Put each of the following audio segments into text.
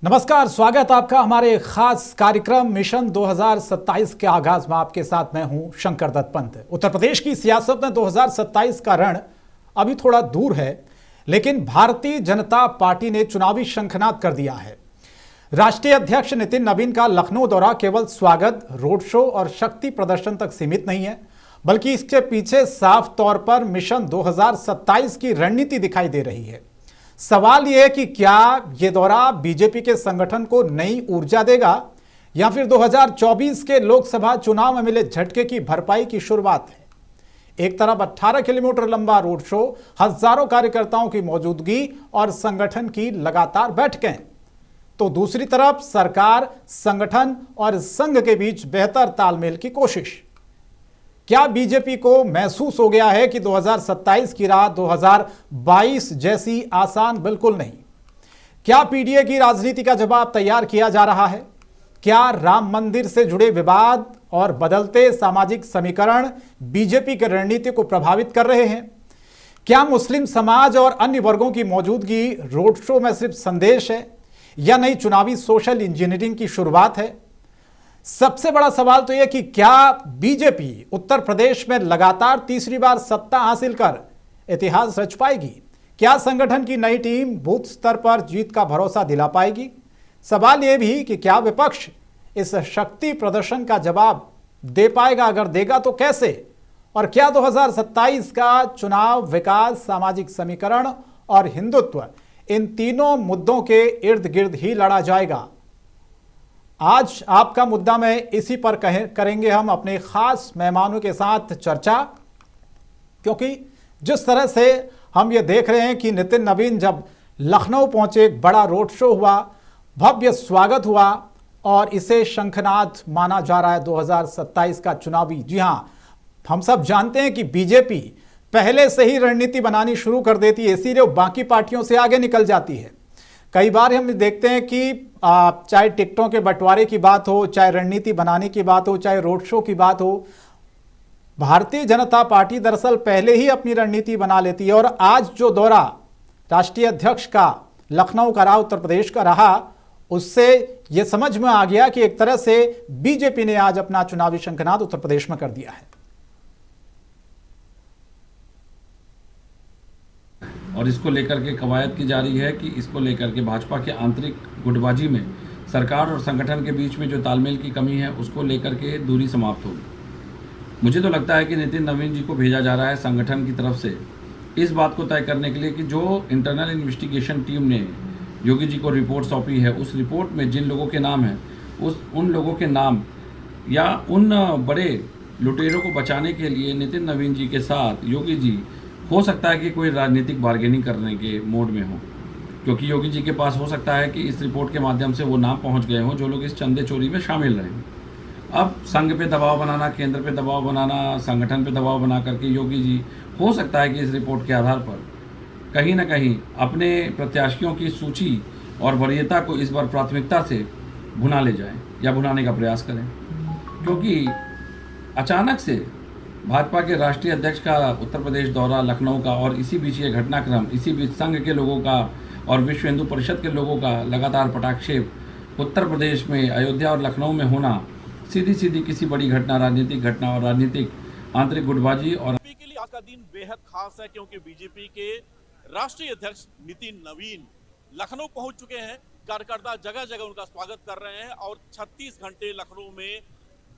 नमस्कार, स्वागत आपका हमारे खास कार्यक्रम मिशन 2027 के आगाज में। आपके साथ मैं हूं शंकर दत्त पंत। उत्तर प्रदेश की सियासत में 2027 का रण अभी थोड़ा दूर है, लेकिन भारतीय जनता पार्टी ने चुनावी शंखनाद कर दिया है। राष्ट्रीय अध्यक्ष नितिन नवीन का लखनऊ दौरा केवल स्वागत, रोड शो और शक्ति प्रदर्शन तक सीमित नहीं है, बल्कि इसके पीछे साफ तौर पर मिशन 2027 की रणनीति दिखाई दे रही है। सवाल यह है कि क्या यह दौरा बीजेपी के संगठन को नई ऊर्जा देगा या फिर 2024 के लोकसभा चुनाव में मिले झटके की भरपाई की शुरुआत है। एक तरफ 18 किलोमीटर लंबा रोड शो, हजारों कार्यकर्ताओं की मौजूदगी और संगठन की लगातार बैठकें, तो दूसरी तरफ सरकार, संगठन और संघ के बीच बेहतर तालमेल की कोशिश। क्या बीजेपी को महसूस हो गया है कि 2027 की राह 2022 जैसी आसान बिल्कुल नहीं? क्या पीडीए की राजनीति का जवाब तैयार किया जा रहा है? क्या राम मंदिर से जुड़े विवाद और बदलते सामाजिक समीकरण बीजेपी की रणनीति को प्रभावित कर रहे हैं? क्या मुस्लिम समाज और अन्य वर्गों की मौजूदगी रोड शो में सिर्फ संदेश है या नई चुनावी सोशल इंजीनियरिंग की शुरुआत है? सबसे बड़ा सवाल तो यह कि क्या बीजेपी उत्तर प्रदेश में लगातार तीसरी बार सत्ता हासिल कर इतिहास रच पाएगी? क्या संगठन की नई टीम बूथ स्तर पर जीत का भरोसा दिला पाएगी? सवाल यह भी कि क्या विपक्ष इस शक्ति प्रदर्शन का जवाब दे पाएगा? अगर देगा तो कैसे? और क्या 2027 का चुनाव विकास, सामाजिक समीकरण और हिंदुत्व, इन तीनों मुद्दों के इर्द गिर्द ही लड़ा जाएगा? आज आपका मुद्दा में इसी पर करेंगे हम अपने खास मेहमानों के साथ चर्चा, क्योंकि जिस तरह से हम ये देख रहे हैं कि नितिन नवीन जब लखनऊ पहुंचे, एक बड़ा रोड शो हुआ, भव्य स्वागत हुआ और इसे शंखनाद माना जा रहा है 2027 का चुनावी। जी हां, हम सब जानते हैं कि बीजेपी पहले से ही रणनीति बनानी शुरू कर देती है, इसीलिए वो बाकी पार्टियों से आगे निकल जाती है। कई बार हम देखते हैं कि चाहे टिकटों के बंटवारे की बात हो, चाहे रणनीति बनाने की बात हो, चाहे रोड शो की बात हो, भारतीय जनता पार्टी दरअसल पहले ही अपनी रणनीति बना लेती है। और आज जो दौरा राष्ट्रीय अध्यक्ष का लखनऊ का रहा, उत्तर प्रदेश का रहा, उससे यह समझ में आ गया कि एक तरह से बीजेपी ने आज अपना चुनावी शंखनाद उत्तर प्रदेश में कर दिया है। और इसको लेकर के कवायद की जा रही है कि इसको लेकर के भाजपा के आंतरिक गुटबाजी में सरकार और संगठन के बीच में जो तालमेल की कमी है उसको लेकर के दूरी समाप्त होगी। मुझे तो लगता है कि नितिन नवीन जी को भेजा जा रहा है संगठन की तरफ से इस बात को तय करने के लिए कि जो इंटरनल इन्वेस्टिगेशन टीम ने योगी जी को रिपोर्ट सौंपी है, उस रिपोर्ट में जिन लोगों के नाम हैं उन लोगों के नाम या उन बड़े लुटेरों को बचाने के लिए नितिन नवीन जी के साथ योगी जी हो सकता है कि कोई राजनीतिक बार्गेनिंग करने के मोड में हो, क्योंकि योगी जी के पास हो सकता है कि इस रिपोर्ट के माध्यम से वो नाम पहुंच गए हों जो लोग इस चंदे चोरी में शामिल रहे। अब संघ पे दबाव बनाना, केंद्र पे दबाव बनाना, संगठन पे दबाव बना करके योगी जी हो सकता है कि इस रिपोर्ट के आधार पर कहीं ना कहीं अपने प्रत्याशियों की सूची और वरीयता को इस बार प्राथमिकता से भुना ले जाएं या भुनाने का प्रयास करें, क्योंकि अचानक से भाजपा के राष्ट्रीय अध्यक्ष का उत्तर प्रदेश दौरा, लखनऊ का, और इसी बीच ये घटनाक्रम, इसी बीच संघ के लोगों का और विश्व हिंदू परिषद के लोगों का लगातार पटाक्षेप उत्तर प्रदेश में, अयोध्या और लखनऊ में होना सीधी सीधी किसी बड़ी घटना, राजनीतिक घटना और राजनीतिक आंतरिक गुटबाजी और बीजेपी के लिए आज का दिन बेहद खास है, क्योंकि बीजेपी के राष्ट्रीय अध्यक्ष नितिन नवीन लखनऊ पहुंच चुके हैं। कार्यकर्ता जगह जगह उनका स्वागत कर रहे हैं और 36 घंटे लखनऊ में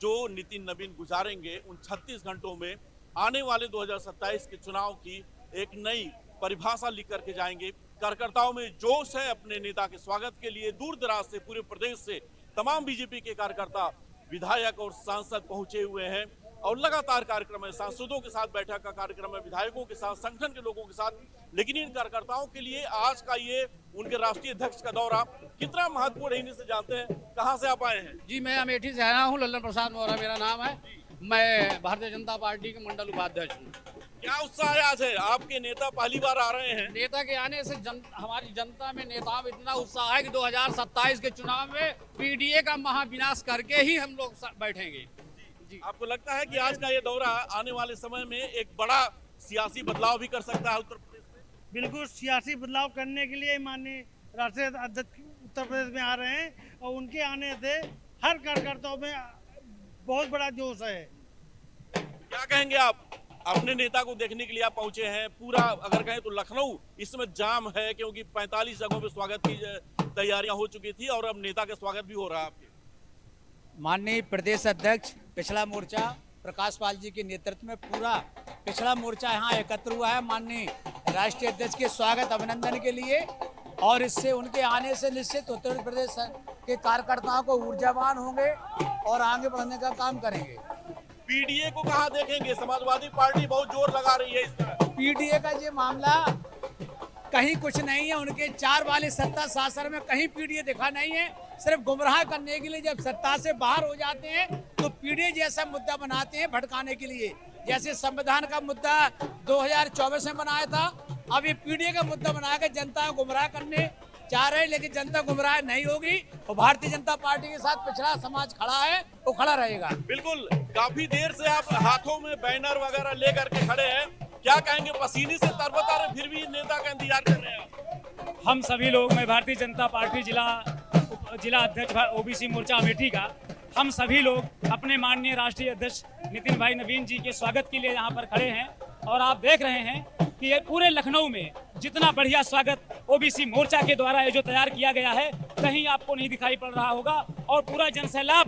जो नितिन नवीन गुजारेंगे, उन 36 घंटों में आने वाले 2027 के चुनाव की एक नई परिभाषा लिख करके जाएंगे। कार्यकर्ताओं में जोश है अपने नेता के स्वागत के लिए। दूर दराज से, पूरे प्रदेश से तमाम बीजेपी के कार्यकर्ता, विधायक और सांसद पहुंचे हुए हैं और लगातार कार्यक्रम है। सांसदों के साथ बैठक का कार्यक्रम है, विधायकों के साथ, संगठन के लोगों के साथ। लेकिन इन कार्यकर्ताओं के लिए आज का ये उनके राष्ट्रीय अध्यक्ष का दौरा कितना महत्वपूर्ण है, इनसे जानते हैं। कहां से आप आए हैं? जी, मैं अमेठी से आया हूँ। लल्लन प्रसाद मोहरा मेरा नाम है। मैं भारतीय जनता पार्टी के मंडल उपाध्यक्ष हूँ। क्या उत्साह है आज है? आपके नेता पहली बार आ रहे हैं। नेता के आने से हमारी जनता में, नेताओं में इतना उत्साह है कि 2027 के चुनाव में पीडीए का महाविनाश करके ही हम लोग बैठेंगे। जी, आपको लगता है कि आज का ये दौरा आने वाले समय में एक बड़ा सियासी बदलाव भी कर सकता है उत्तर प्रदेश में? बिल्कुल, सियासी बदलाव करने के लिए माननीय राष्ट्रीय अध्यक्ष उत्तर प्रदेश में आ रहे हैं और उनके आने से हर कार्यकर्ताओं में बहुत बड़ा जोश है। क्या कहेंगे आप? अपने नेता को देखने के लिए आप पहुंचे हैं। पूरा अगर कहें तो लखनऊ इस समय जाम है, क्योंकि 45 जगहों पे स्वागत की तैयारियां हो चुकी थी और अब नेता का स्वागत भी हो रहा है आपके। माननीय प्रदेश अध्यक्ष पिछड़ा मोर्चा प्रकाश पाल जी के नेतृत्व में पूरा पिछड़ा मोर्चा यहाँ एकत्र हुआ है माननीय राष्ट्रीय अध्यक्ष के स्वागत अभिनंदन के लिए, और इससे उनके आने से निश्चित उत्तर प्रदेश के कार्यकर्ताओं को ऊर्जावान होंगे और आगे बढ़ने का काम करेंगे। पीडीए को कहां देखेंगे? समाजवादी पार्टी बहुत जोर लगा रही है इस पर। पीडीए का ये मामला कहीं कुछ नहीं है, उनके 4 वाले सत्ता शासन में कहीं पीडीए दिखा नहीं है। सिर्फ गुमराह करने के लिए जब सत्ता से बाहर हो जाते हैं तो पीडीए जैसा मुद्दा बनाते हैं भड़काने के लिए। जैसे संविधान का मुद्दा 2024 में बनाया था, अब ये पीडीए का मुद्दा बनाकर जनता को गुमराह करने चाह रहे हैं, लेकिन जनता गुमराह नहीं होगी और भारतीय जनता पार्टी के साथ पिछड़ा समाज खड़ा है, वो खड़ा रहेगा। बिल्कुल, काफी देर से आप हाथों में बैनर वगैरह लेकर के खड़े हैं, क्या कहेंगे? पसीने से तरबतर है, फिर भी नेता का इंतजार कर रहे हैं। हम सभी लोग, मैं भारतीय जनता पार्टी जिला अध्यक्ष ओबीसी मोर्चा अमेठी का, हम सभी लोग अपने माननीय राष्ट्रीय अध्यक्ष नितिन भाई नवीन जी के स्वागत के लिए यहाँ पर खड़े हैं। और आप देख रहे हैं कि ये पूरे लखनऊ में जितना बढ़िया स्वागत ओबीसी मोर्चा के द्वारा ये जो तैयार किया गया है, कहीं आपको नहीं दिखाई पड़ रहा होगा। और पूरा जनसैलाब,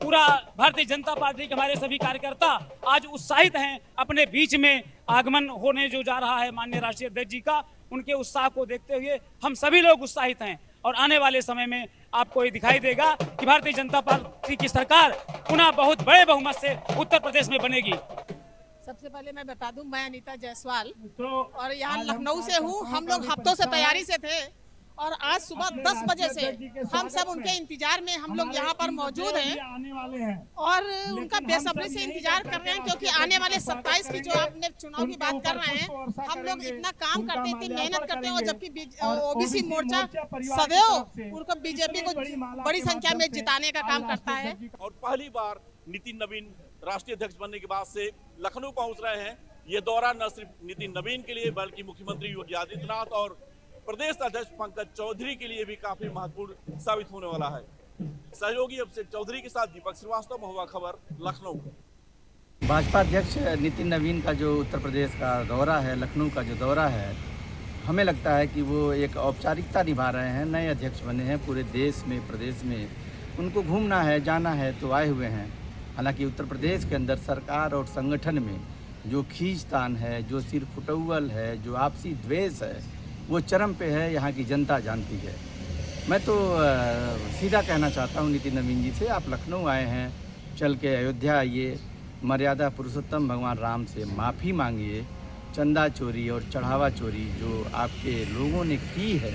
पूरा भारतीय जनता पार्टी के हमारे सभी कार्यकर्ता आज उत्साहित हैं। अपने बीच में आगमन होने जो जा रहा है माननीय राष्ट्रीय अध्यक्ष जी का, उनके उत्साह को देखते हुए हम सभी लोग उत्साहित हैं। और आने वाले समय में आपको ये दिखाई देगा कि भारतीय जनता पार्टी की सरकार पुनः बहुत बड़े बहुमत से उत्तर प्रदेश में बनेगी। सबसे पहले मैं बता दूं, मैं अनीता जायसवाल और यहाँ लखनऊ से हूँ। हम लोग हफ्तों से तैयारी से थे और आज सुबह 10 बजे से हम सब उनके इंतजार में हम लोग यहाँ पर मौजूद हैं और उनका बेसब्री से इंतजार कर रहे हैं, क्योंकि आने वाले 27 की जो आपने चुनाव की बात कर रहे हैं, हम लोग इतना काम करते हैं, इतनी मेहनत करते हैं, और जबकि ओबीसी मोर्चा सदैव उनको बीजेपी को बड़ी संख्या में जिताने का काम करता है। और पहली बार नितिन नवीन राष्ट्रीय अध्यक्ष बनने के बाद से लखनऊ पहुंच रहे हैं। ये दौरा न सिर्फ नितिन नवीन के लिए बल्कि मुख्यमंत्री योगी आदित्यनाथ और प्रदेश अध्यक्ष पंकज चौधरी के लिए भी काफी महत्वपूर्ण साबित होने वाला है। सहयोगी अभिषेक चौधरी के साथ दीपक श्रीवास्तव, महुआ खबर, लखनऊ। भाजपा अध्यक्ष नितिन नवीन का जो उत्तर प्रदेश का दौरा है, लखनऊ का जो दौरा है, हमें लगता है कि वो एक औपचारिकता निभा रहे हैं। नए अध्यक्ष बने हैं, पूरे देश में प्रदेश में उनको घूमना है, जाना है, तो आए हुए हैं। हालांकि उत्तर प्रदेश के अंदर सरकार और संगठन में जो खींचतान है, जो सिर फुटौल है, जो आपसी द्वेष है, वो चरम पे है। यहाँ की जनता जानती है। मैं तो सीधा कहना चाहता हूँ नितिन नवीन जी से, आप लखनऊ आए हैं, चल के अयोध्या आइए, मर्यादा पुरुषोत्तम भगवान राम से माफ़ी मांगिए। चंदा चोरी और चढ़ावा चोरी जो आपके लोगों ने की है,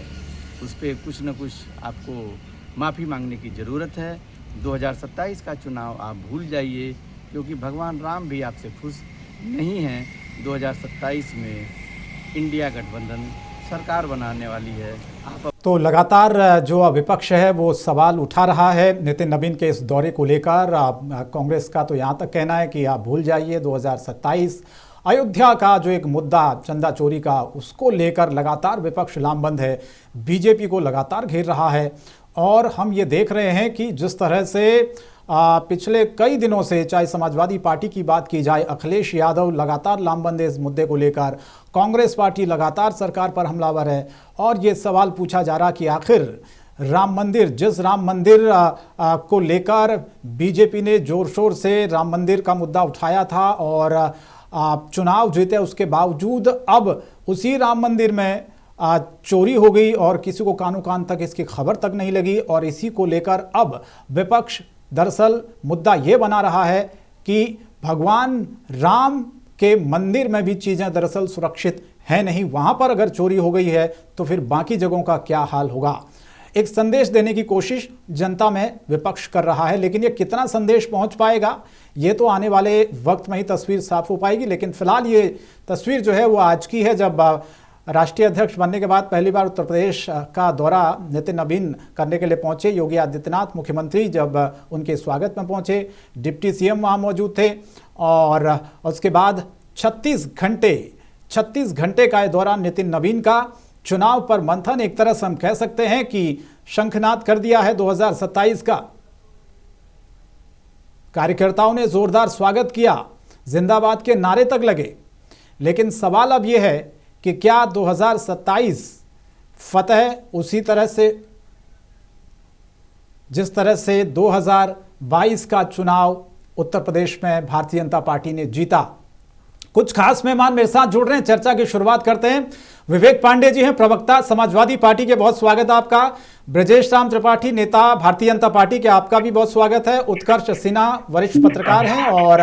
उस पर कुछ न कुछ आपको माफ़ी मांगने की ज़रूरत है। 2027 का चुनाव आप भूल जाइए, क्योंकि भगवान राम भी आपसे खुश नहीं हैं। 2027 में इंडिया गठबंधन सरकार बनाने वाली है। तो लगातार जो विपक्ष है वो सवाल उठा रहा है नितिन नवीन के इस दौरे को लेकर। कांग्रेस का तो यहाँ तक कहना है कि आप भूल जाइए 2027। अयोध्या का जो एक मुद्दा चंदा चोरी का, उसको लेकर लगातार विपक्ष लामबंद है, बीजेपी को लगातार घेर रहा है। और हम ये देख रहे हैं कि जिस तरह से पिछले कई दिनों से, चाहे समाजवादी पार्टी की बात की जाए, अखिलेश यादव लगातार लामबंद है इस मुद्दे को लेकर, कांग्रेस पार्टी लगातार सरकार पर हमलावर है। और ये सवाल पूछा जा रहा कि आखिर राम मंदिर, जिस राम मंदिर को लेकर बीजेपी ने जोर शोर से राम मंदिर का मुद्दा उठाया था और चुनाव जीते, उसके बावजूद अब उसी राम मंदिर में चोरी हो गई और किसी को कानों कान तक इसकी खबर तक नहीं लगी। और इसी को लेकर अब विपक्ष दरअसल मुद्दा ये बना रहा है कि भगवान राम के मंदिर में भी चीज़ें दरअसल सुरक्षित हैं नहीं, वहाँ पर अगर चोरी हो गई है तो फिर बाकी जगहों का क्या हाल होगा। एक संदेश देने की कोशिश जनता में विपक्ष कर रहा है, लेकिन ये कितना संदेश पहुँच पाएगा ये तो आने वाले वक्त में ही तस्वीर साफ हो पाएगी। लेकिन फिलहाल ये तस्वीर जो है वो आज की है, जब राष्ट्रीय अध्यक्ष बनने के बाद पहली बार उत्तर प्रदेश का दौरा नितिन नवीन करने के लिए पहुंचे योगी आदित्यनाथ मुख्यमंत्री। जब उनके स्वागत में पहुंचे, डिप्टी सीएम वहां मौजूद थे और उसके बाद 36 घंटे का ये दौरा नितिन नवीन का, चुनाव पर मंथन एक तरह से हम कह सकते हैं कि शंखनाद कर दिया है 2027 का। कार्यकर्ताओं ने जोरदार स्वागत किया, जिंदाबाद के नारे तक लगे। लेकिन सवाल अब यह है कि क्या 2027 फतह उसी तरह से जिस तरह से 2022 का चुनाव उत्तर प्रदेश में भारतीय जनता पार्टी ने जीता। कुछ खास मेहमान मेरे साथ जुड़ रहे हैं, चर्चा की शुरुआत करते हैं। विवेक पांडे जी हैं, प्रवक्ता समाजवादी पार्टी के, बहुत स्वागत है आपका। ब्रजेश राम त्रिपाठी, नेता भारतीय जनता पार्टी के, आपका भी बहुत स्वागत है। उत्कर्ष सिन्हा वरिष्ठ पत्रकार हैं और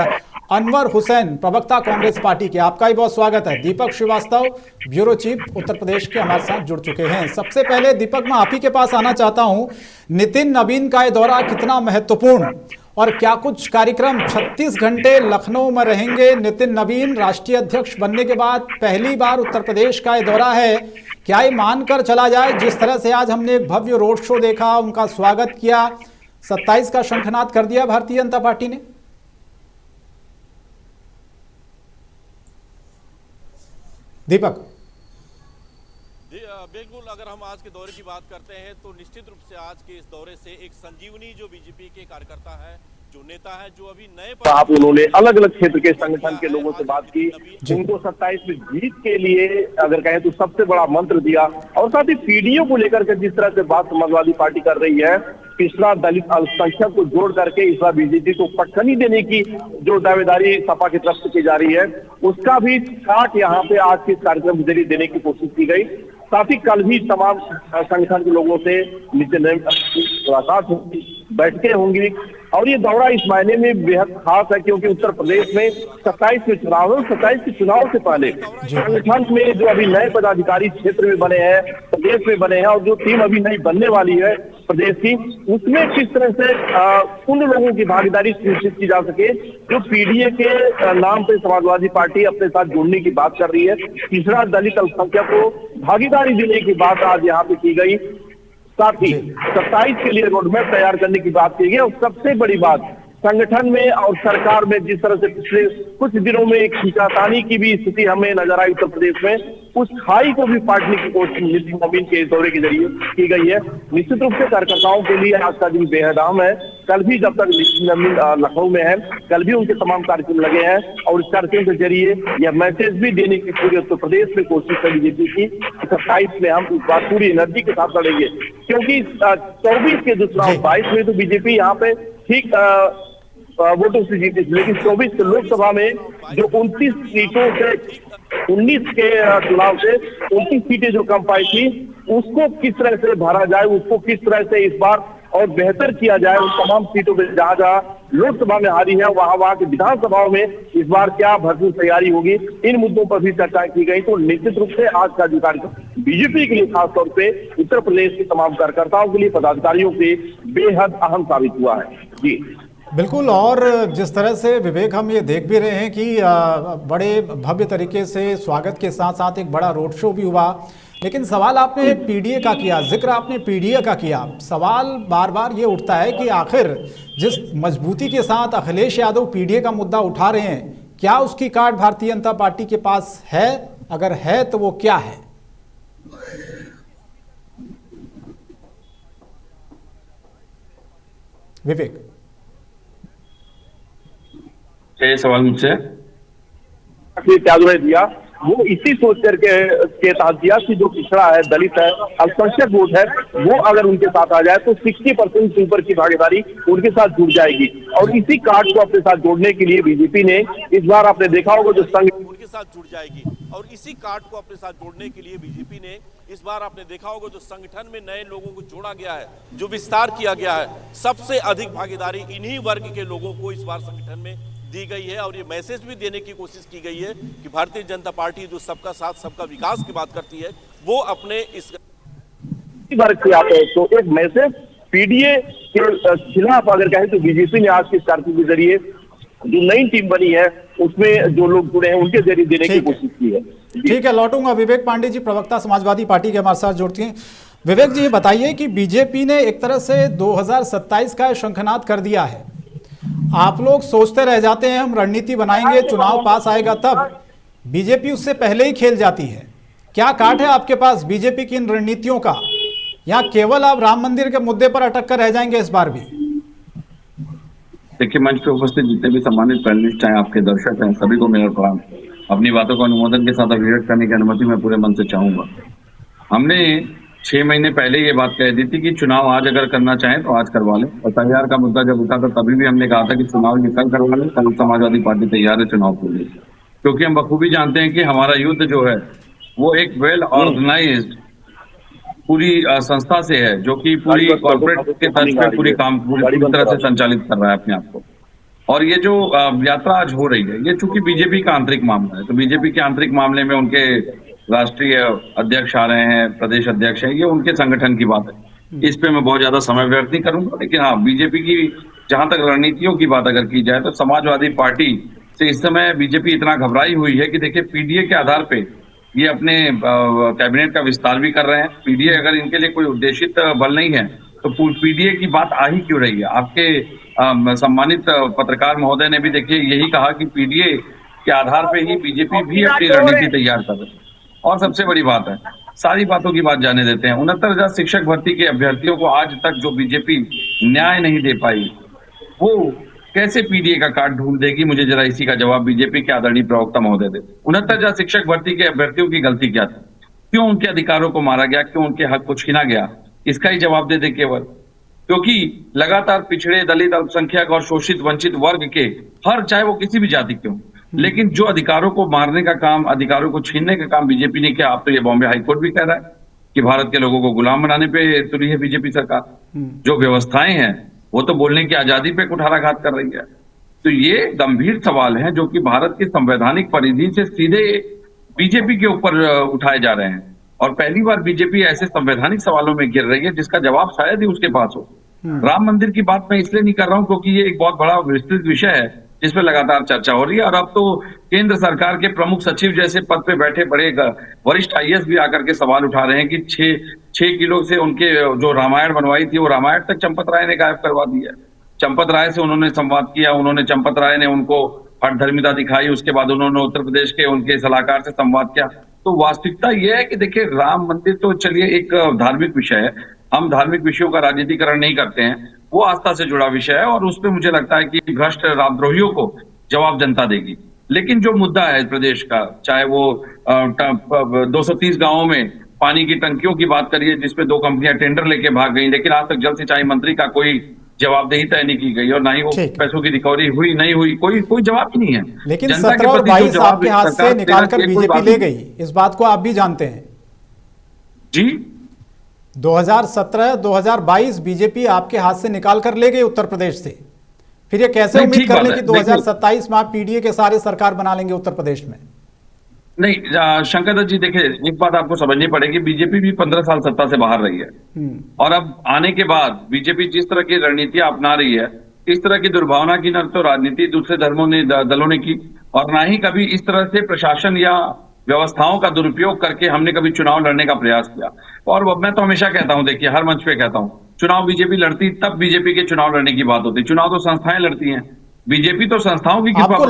अनवर हुसैन प्रवक्ता कांग्रेस पार्टी के, आपका भी बहुत स्वागत है। दीपक श्रीवास्तव ब्यूरो चीफ उत्तर प्रदेश के हमारे साथ जुड़ चुके हैं। सबसे पहले दीपक, मैं आप ही के पास आना चाहता हूं। नितिन नवीन का यह दौरा कितना महत्वपूर्ण और क्या कुछ कार्यक्रम 36 घंटे लखनऊ में रहेंगे? नितिन नवीन राष्ट्रीय अध्यक्ष बनने के बाद पहली बार उत्तर प्रदेश का यह दौरा है। क्या ये मानकर चला जाए, जिस तरह से आज हमने एक भव्य रोड शो देखा, उनका स्वागत किया, 27 का शंखनाद कर दिया भारतीय जनता पार्टी ने? दीपक। बिल्कुल, अगर हम आज के दौरे की बात करते हैं तो निश्चित रूप से आज के इस दौरे से एक संजीवनी जो बीजेपी के कार्यकर्ता है, जो नेता है, जो अभी नए आप उन्होंने अलग अलग क्षेत्र के संगठन के लोगों से बात की, उनको 27 में जीत के लिए अगर कहें तो सबसे बड़ा मंत्र दिया। और साथ ही पीडीओ को लेकर के जिस तरह से बात समाजवादी पार्टी कर रही है, पिछड़ा दलित अल्पसंख्यक को जोड़ करके इस बार बीजेपी को पटखनी देने की जो दावेदारी सपा की तरफ से की जा रही है, उसका भी साठ यहाँ पे आज के कार्यक्रम के जरिए देने की कोशिश की गई। साथ ही कल भी तमाम संगठन के लोगों से मुलाकात होगी, बैठकें होंगी। और ये दौरा इस मायने में बेहद खास है क्योंकि उत्तर प्रदेश में 27 में चुनाव है। 27 के चुनाव से पहले संगठन में जो अभी नए पदाधिकारी क्षेत्र में बने हैं, प्रदेश में बने हैं, और जो टीम अभी नई बनने वाली है प्रदेश की, उसमें किस तरह से उन लोगों की भागीदारी सुनिश्चित की जा सके जो पीडीए के नाम पे समाजवादी पार्टी अपने साथ जोड़ने की बात कर रही है। पिछड़ा दलित अल्पसंख्यक को भागीदारी देने की बात आज यहाँ पे की गई। साथ ही 27 के लिए रोडमैप तैयार करने की बात की गई। और सबसे बड़ी बात, संगठन में और सरकार में जिस तरह से पिछले कुछ दिनों में एक खींचातानी की भी स्थिति हमें नजर आई उत्तर प्रदेश में, उस खाई को भी पाटने की कोशिश नितिन नवीन के दौरे के जरिए की गई है। निश्चित रूप से कार्यकर्ताओं के लिए आज का दिन बेहद अहम है। कल भी जब तक नितिन नवीन लखनऊ में है, कल भी उनके तमाम कार्यक्रम लगे हैं और इस कार्यक्रम के जरिए यह मैसेज भी देने की पूरे उत्तर प्रदेश में कोशिश है बीजेपी की। 27 में हम इस बार पूरी एनर्जी के साथ लड़ेंगे क्योंकि 24 के जो चुनाव 22 में तो बीजेपी यहाँ पे ठीक वोटों से जीती, लेकिन 24 लोकसभा में जो 29 सीटों से 19 के चुनाव से 29 सीटें जो कम पाई थी, उसको किस तरह से भरा जाए, उसको किस तरह से इस बार और बेहतर किया जाए। उन तमाम सीटों पे जहां जहां लोकसभा में हारी है, वहां के विधानसभाओं में इस बार क्या भरपूर तैयारी होगी, इन मुद्दों पर भी चर्चा की गई। तो निश्चित रूप से आज का जो कार्यक्रम बीजेपी के लिए खासतौर पे उत्तर प्रदेश के तमाम कार्यकर्ताओं के लिए, पदाधिकारियों के बेहद अहम साबित हुआ है। जी बिल्कुल। और जिस तरह से विवेक हम ये देख भी रहे हैं कि बड़े भव्य तरीके से स्वागत के साथ साथ एक बड़ा रोड शो भी हुआ, लेकिन सवाल आपने पीडीए का किया, जिक्र आपने पीडीए का किया। सवाल बार बार ये उठता है कि आखिर जिस मजबूती के साथ अखिलेश यादव पीडीए का मुद्दा उठा रहे हैं, क्या उसकी कार्ड भारतीय जनता पार्टी के पास है? अगर है तो वो क्या है? विवेक, सवाल मुझसे त्याग दिया, वो इसी सोच करके के तहत दिया कि जो पिछड़ा है, दलित है, अल्पसंख्यक वोट है, वो अगर उनके साथ आ जाए तो 60% से ऊपर की भागीदारी उनके साथ जुड़ जाएगी। और इसी कार्ड को अपने साथ जोड़ने के लिए बीजेपी ने इस बार आपने देखा होगा जो संघ उनके साथ जुड़ जाएगी। और इसी कार्ड को अपने साथ जोड़ने के लिए बीजेपी ने इस बार आपने देखा होगा जो संगठन में नए लोगों को जोड़ा गया है, जो विस्तार किया गया है, सबसे अधिक भागीदारी इन्हीं वर्ग के लोगों को इस बार संगठन में दी गई है। और ये मैसेज भी देने की कोशिश की गई है कि भारतीय जनता पार्टी जो सबका साथ सबका विकास की बात करती है, वो अपने इस वर्ग के आते हैं। तो एक मैसेज पीडीए के खिलाफ अगर कहें तो बीजेपी ने आज के कार्यक्रम के जरिए जो नई टीम बनी है उसमें जो लोग जुड़े हैं उनके जरिए देने की कोशिश की है। ठीक है, लौटूंगा। विवेक पांडे जी प्रवक्ता समाजवादी पार्टी के हमारे साथ जुड़ती हैं। विवेक जी, ये बताइए कि बीजेपी ने एक तरह से 2027 का शंखनाद कर दिया है। आप लोग सोचते रह जाते हैं हम रणनीति बनाएंगे, चुनाव पास आएगा तब। बीजेपी उससे पहले ही खेल जाती है। क्या काट है आपके पास बीजेपी की इन रणनीतियों का? या केवल आप राम मंदिर के मुद्दे पर अटक कर रह जाएंगे इस बार भी? देखिए, मंच पे उपस्थित जितने भी सम्मानित पैनलिस्ट हैं, आपके दर्शक हैं, सभी को मेरा प्रणाम। अपनी बातों को अनुमोदन के साथ अभिव्यक्त करने की अनुमति मैं पूरे मन से चाहूंगा। हमने 6 महीने पहले ये बात कह दी थी कि चुनाव आज अगर करना चाहें तो आज करवा लें। SIR का मुद्दा जब उठा था तभी भी हमने कहा था कि चुनाव ये कल करवा लें, कल समाजवादी पार्टी तैयार है चुनाव के लिए, क्योंकि हम बखूबी जानते हैं कि हमारा युद्ध जो है वो एक वेल ऑर्गेनाइज्ड पूरी संस्था से है, जो कि पूरी कॉर्पोरेट के तर्ज पे पूरी तरह से संचालित कर रहा है अपने आप को। और ये जो यात्रा आज हो रही है, ये चूंकि बीजेपी का आंतरिक मामला है, तो बीजेपी के आंतरिक मामले में उनके राष्ट्रीय अध्यक्ष आ रहे हैं, प्रदेश अध्यक्ष हैं, ये उनके संगठन की बात है। इस पे मैं बहुत ज्यादा समय व्यर्थ नहीं करूंगा। लेकिन हाँ, बीजेपी की जहां तक रणनीतियों की बात अगर की जाए तो समाजवादी पार्टी से इस समय बीजेपी इतना घबराई हुई है कि देखिए, पीडीए के आधार पे ये अपने कैबिनेट का विस्तार भी कर रहे हैं। पीडीए अगर इनके लिए कोई उद्देशित बल नहीं है तो पीडीए की बात आ ही क्यों रही है? आपके सम्मानित पत्रकार महोदय ने भी देखिए यही कहा कि पीडीए के आधार पे ही बीजेपी भी अपनी रणनीति तैयार कर रही है। और सबसे बड़ी बात है, सारी बातों की बात जाने देते हैं, 69,000 शिक्षक भर्ती के अभ्यर्थियों को आज तक जो बीजेपी न्याय नहीं दे पाई, वो कैसे पीडीए का कार्ड ढूंढ देगी? मुझे जरा इसी का जवाब बीजेपी के आदरणीय प्रवक्ता महोदय दे। 69,000 शिक्षक भर्ती के अभ्यर्थियों की गलती क्या थी? क्यों उनके अधिकारों को मारा गया? क्यों उनके हक को छीना गया? इसका ही जवाब दे दे केवल। क्योंकि लगातार पिछड़े, दलित, अल्पसंख्यक और शोषित वंचित वर्ग के हर, चाहे वो किसी भी जाति क्यों, लेकिन जो अधिकारों को मारने का काम, अधिकारों को छीनने का काम बीजेपी ने किया। अब तो ये बॉम्बे हाईकोर्ट भी कह रहा है कि भारत के लोगों को गुलाम बनाने पे तुली है बीजेपी सरकार। जो व्यवस्थाएं हैं वो तो बोलने की आजादी पे कुठाराघात कर रही है। तो ये गंभीर सवाल हैं जो कि भारत की संवैधानिक परिधि से सीधे बीजेपी के ऊपर उठाए जा रहे हैं। और पहली बार बीजेपी ऐसे संवैधानिक सवालों में गिर रही है जिसका जवाब शायद ही उसके पास हो। राम मंदिर की बात मैं इसलिए नहीं कर रहा हूं क्योंकि ये एक बहुत बड़ा विस्तृत विषय है जिसपे लगातार चर्चा हो रही है। और अब तो केंद्र सरकार के प्रमुख सचिव जैसे पद पे बैठे बड़े वरिष्ठ IAS भी आकर के सवाल उठा रहे हैं कि 6 किलो से उनके जो रामायण बनवाई थी वो रामायण तक चंपत राय ने गायब करवा दी है। चंपत राय से उन्होंने संवाद किया, उन्होंने चंपत राय ने उनको हठधर्मिता दिखाई, उसके बाद उन्होंने उत्तर प्रदेश के उनके सलाहकार से संवाद किया। तो वास्तविकता यह है कि देखिए, राम मंदिर तो चलिए एक धार्मिक विषय है, हम धार्मिक विषयों का राजनीतिकरण नहीं करते हैं, वो आस्था से जुड़ा विषय है और उसमें मुझे लगता है कि भ्रष्ट रामद्रोहियों को जवाब जनता देगी। लेकिन जो मुद्दा है प्रदेश का, चाहे वो 230 गांवों में पानी की टंकियों की बात करिए जिसपे 2 कंपनियां टेंडर लेके भाग गई, लेकिन आज तक जल सिंचाई मंत्री का कोई जवाबदेही तय नहीं की गई और ना ही वो पैसों की रिकवरी हुई नहीं हुई, कोई जवाब ही नहीं है। लेकिन 17 और 22 आपके हाथ से निकालकर बीजेपी ले गई, इस बात को आप भी जानते हैं जी। 2017-2022 बीजेपी आपके हाथ से निकाल कर ले गई उत्तर प्रदेश से, फिर ये कैसे उम्मीद कर लें कि 2027 में आप पीडीए के सारे सरकार बना लेंगे उत्तर प्रदेश में? नहीं शंकर दत्त जी, देखिए एक बात आपको समझनी पड़ेगी, बीजेपी भी 15 साल सत्ता से बाहर रही है और अब आने के बाद बीजेपी जिस तरह की रणनीतियां अपना रही है, इस तरह की दुर्भावना की न तो राजनीति दूसरे दलों ने की और ना ही कभी इस तरह से प्रशासन या व्यवस्थाओं का दुरुपयोग करके हमने कभी चुनाव लड़ने का प्रयास किया। और मैं तो हमेशा कहता हूं, देखिए हर मंच पे कहता हूं, चुनाव बीजेपी लड़ती तब बीजेपी के चुनाव लड़ने की बात होती, चुनाव तो संस्थाएं लड़ती हैं, बीजेपी तो संस्थाओं की आपको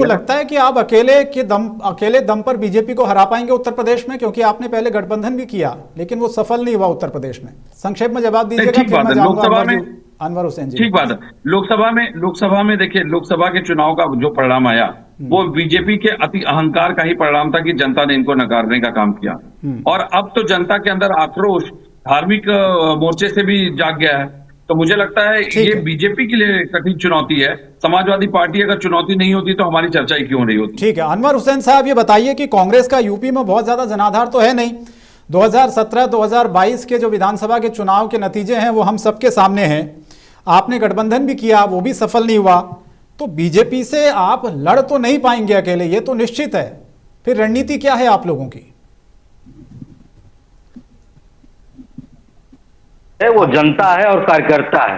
लगता है कि आप अकेले दम पर बीजेपी को हरा पाएंगे उत्तर प्रदेश में? क्योंकि आपने पहले गठबंधन भी किया लेकिन वो सफल नहीं हुआ उत्तर प्रदेश में। संक्षेप में जवाब दीजिएगा। लोकसभा में अनवर हुसैन जी, ठीक बात है। लोकसभा में देखिए, लोकसभा के चुनाव का जो परिणाम आया वो बीजेपी के अति अहंकार का ही परिणाम था कि जनता ने इनको नकारने का काम किया। और अब तो जनता के अंदर आक्रोश धार्मिक मोर्चे से भी जाग गया है। तो मुझे लगता है ये बीजेपी के लिए कठिन चुनौती है। समाजवादी पार्टी अगर चुनौती नहीं होती तो हमारी चर्चा ही क्यों नहीं होती। ठीक है, अनवर हुसैन साहब ये बताइए कि कांग्रेस का यूपी में बहुत ज्यादा जनाधार तो है नहीं। 2017-2022 के जो विधानसभा के चुनाव के नतीजे हैं वो हम सबके सामने हैं। आपने गठबंधन भी किया, वो भी सफल नहीं हुआ, तो बीजेपी से आप लड़ तो नहीं पाएंगे अकेले, ये तो निश्चित है। फिर रणनीति क्या है आप लोगों की? वो जनता है और कार्यकर्ता है।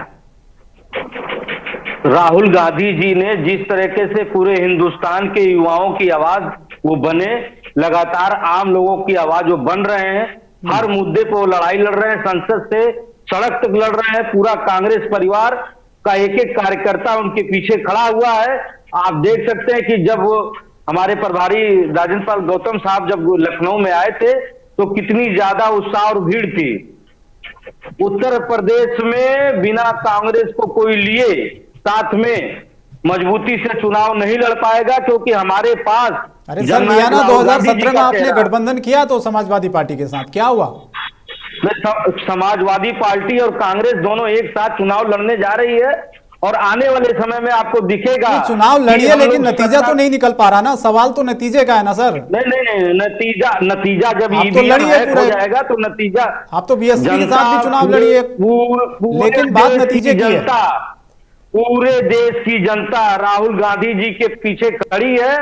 राहुल गांधी जी ने जिस तरीके से पूरे हिंदुस्तान के युवाओं की आवाज वो बने, लगातार आम लोगों की आवाज वो बन रहे हैं, हर मुद्दे पे वो लड़ाई लड़ रहे हैं, संसद से सड़क तक लड़ रहे हैं। पूरा कांग्रेस परिवार का एक एक कार्यकर्ता उनके पीछे खड़ा हुआ है। आप देख सकते हैं कि जब हमारे प्रभारी राजेंद्र पाल गौतम साहब जब लखनऊ में आए थे तो कितनी ज्यादा उत्साह और भीड़ थी। उत्तर प्रदेश में बिना कांग्रेस को कोई लिए साथ में मजबूती से चुनाव नहीं लड़ पाएगा, क्योंकि हमारे पास अरे सर लिया ना 2017 में आपने गठबंधन किया तो समाजवादी पार्टी के साथ, क्या हुआ? समाजवादी पार्टी और कांग्रेस दोनों एक साथ चुनाव लड़ने जा रही है और आने वाले समय में आपको दिखेगा। चुनाव लड़िए लेकिन नतीजा तो नहीं निकल पा रहा ना, सवाल तो नतीजे का है ना सर। नहीं, नतीजा जब आप तो लड़िए हो जाएगा तो नतीजा, आप तो बीएसपी के साथ भी चुनाव लड़िए, लेकिन बात नतीजे की है। पूरे देश की जनता राहुल गांधी जी के पीछे खड़ी है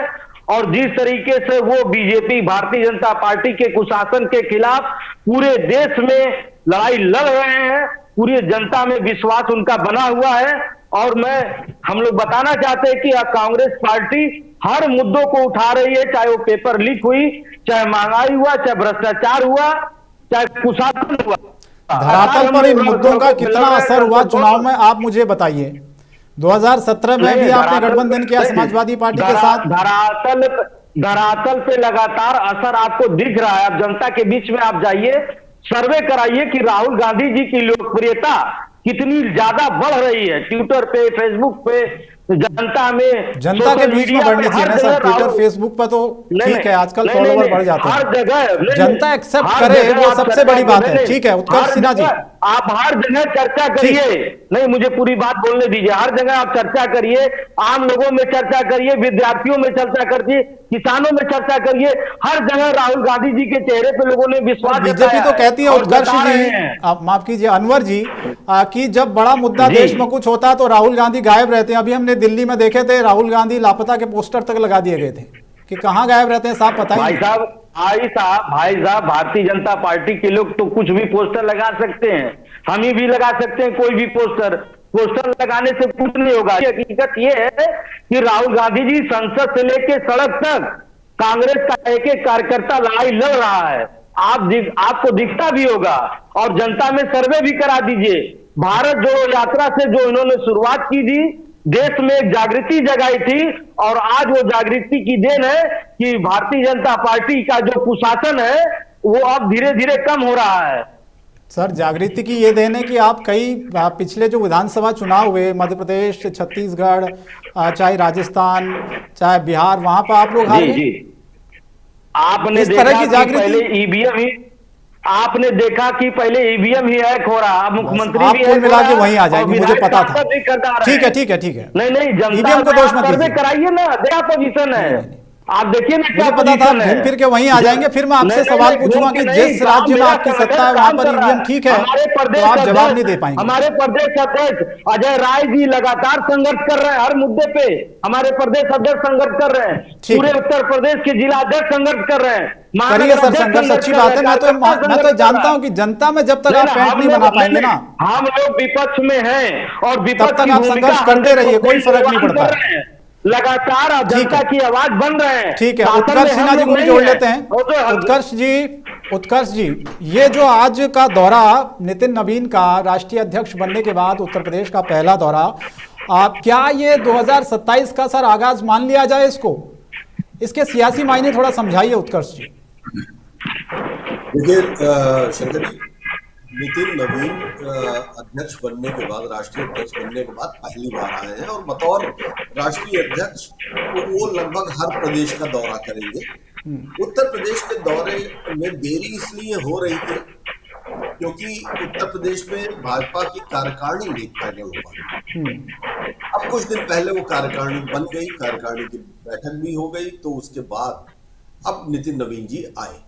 और जिस तरीके से वो बीजेपी भारतीय जनता पार्टी के कुशासन के खिलाफ पूरे देश में लड़ाई लड़ रहे हैं, पूरी जनता में विश्वास उनका बना हुआ है। और हम लोग बताना चाहते हैं कि कांग्रेस पार्टी हर मुद्दों को उठा रही है, चाहे वो पेपर लीक हुई, चाहे महंगाई हुआ, चाहे भ्रष्टाचार हुआ, चाहे कुशासन हुआ। धरातल पर इन मुद्दों का कितना असर हुआ चुनाव में, आप मुझे बताइए। 2017 में भी आपने गठबंधन किया समाजवादी पार्टी के साथ। धरातल पे लगातार असर आपको दिख रहा है। आप जनता के बीच में आप जाइए, सर्वे कराइए कि राहुल गांधी जी की लोकप्रियता कितनी ज्यादा बढ़ रही है। ट्विटर पे, फेसबुक पे, जनता के बीच में बढ़नी चाहिए ना सर। ट्विटर फेसबुक पर तो ठीक है, आजकल फॉलोवर बढ़ जाते हैं, हर जगह जनता एक्सेप्ट करे वो सबसे बड़ी बात है। ठीक है उत्कर्ष सिन्हा जी, आप हर जगह चर्चा करिए, नहीं मुझे पूरी बात बोलने दीजिए। हर जगह आप चर्चा करिए, आम लोगों में चर्चा करिए, विद्यार्थियों में चर्चा करिए, किसानों में चर्चा करिए, हर जगह राहुल गांधी जी के चेहरे पे लोगों ने विश्वास। बीजेपी तो कहती है उत्कर्ष जी, माफ कीजिए अनवर जी, कि जब बड़ा मुद्दा देश में कुछ होता तो राहुल गांधी गायब रहते हैं। अभी हमने दिल्ली में देखे थे राहुल गांधी लापता के पोस्टर तक लगा दिए गए थे, कि कहाँ गायब रहते हैं साहब पता ही नहीं। भाई साहब भारतीय जनता पार्टी के लोग तो कुछ भी पोस्टर लगा सकते हैं, हम ही भी लगा सकते हैं कोई भी पोस्टर लगाने से कुछ नहीं होगा। हकीकत ये है कि राहुल गांधी जी संसद से लेके सड़क तक कांग्रेस का एक एक कार्यकर्ता लड़ाई लड़ रहा है। आपको दिखता भी होगा और जनता में सर्वे भी करा दीजिए। भारत जोड़ो यात्रा से जो इन्होंने शुरुआत की थी, देश में एक जागृति जगाई थी और आज वो जागृति की देन है कि भारतीय जनता पार्टी का जो कुशासन है वो अब धीरे धीरे कम हो रहा है। सर जागृति की ये देन है कि आप कई पिछले जो विधानसभा चुनाव हुए मध्य प्रदेश, छत्तीसगढ़, चाहे राजस्थान, चाहे बिहार, वहां पर आप लोग हारे। जी आपने इस तरह की जागृति पहले ईवीएम ही, आपने देखा कि पहले ईवीएम ही हैक हो रहा, अब मुख्यमंत्री आप कुल मिला के वहीं आ जाएंगे, मुझे पता था। ठीक है नहीं ईवीएम को दोष मत दीजिए, कराइए ना, नया पोजीशन है। आप देखिए ना मुझे पता था घूम फिर के वहीं आ जाएंगे। फिर मैं आपसे सवाल पूछूंगा कि जिस राज्य में आपकी सत्ता है वहां पर ईवीएम ठीक है तो आप जवाब नहीं दे पाएंगे। हमारे प्रदेश अध्यक्ष अजय राय जी लगातार संघर्ष कर रहे हैं हर मुद्दे पे, हमारे प्रदेश अध्यक्ष संघर्ष कर रहे हैं, पूरे उत्तर प्रदेश के जिला अध्यक्ष संघर्ष कर रहे हैं। करिए सर संघर्ष, अच्छी बात है। मैं तो जानता हूं कि जनता में जब तक आप पैंट नहीं बना पाएंगे ना, हम लोग विपक्ष में हैं और तब तक आप संघर्ष करते रहिए, कोई फर्क नहीं पड़ता है। लगातार आप जनता की आवाज बन रहे हैं। ठीक है उत्कर्ष सिन्हा जी को भी जोड़ लेते हैं। उत्कर्ष जी ये जो आज का दौरा नितिन नवीन का राष्ट्रीय अध्यक्ष बनने के बाद उत्तर प्रदेश का पहला दौरा, क्या ये 2027 का सर आगाज मान लिया जाए इसको? इसके सियासी मायने थोड़ा समझाइए उत्कर्ष जी। देखिए शंकर जी, नितिन नवीन अध्यक्ष बनने के बाद, राष्ट्रीय अध्यक्ष बनने के बाद पहली बार आए हैं और बतौर राष्ट्रीय अध्यक्ष वो लगभग हर प्रदेश का दौरा करेंगे। उत्तर प्रदेश के दौरे में देरी इसलिए हो रही थी क्योंकि उत्तर प्रदेश में भाजपा की कार्यकारिणी नहीं फाइनल हुआ। अब कुछ दिन पहले वो कार्यकारिणी बन गई, कार्यकारिणी की बैठक भी हो गई, तो उसके बाद अब नितिन नवीन जी आए।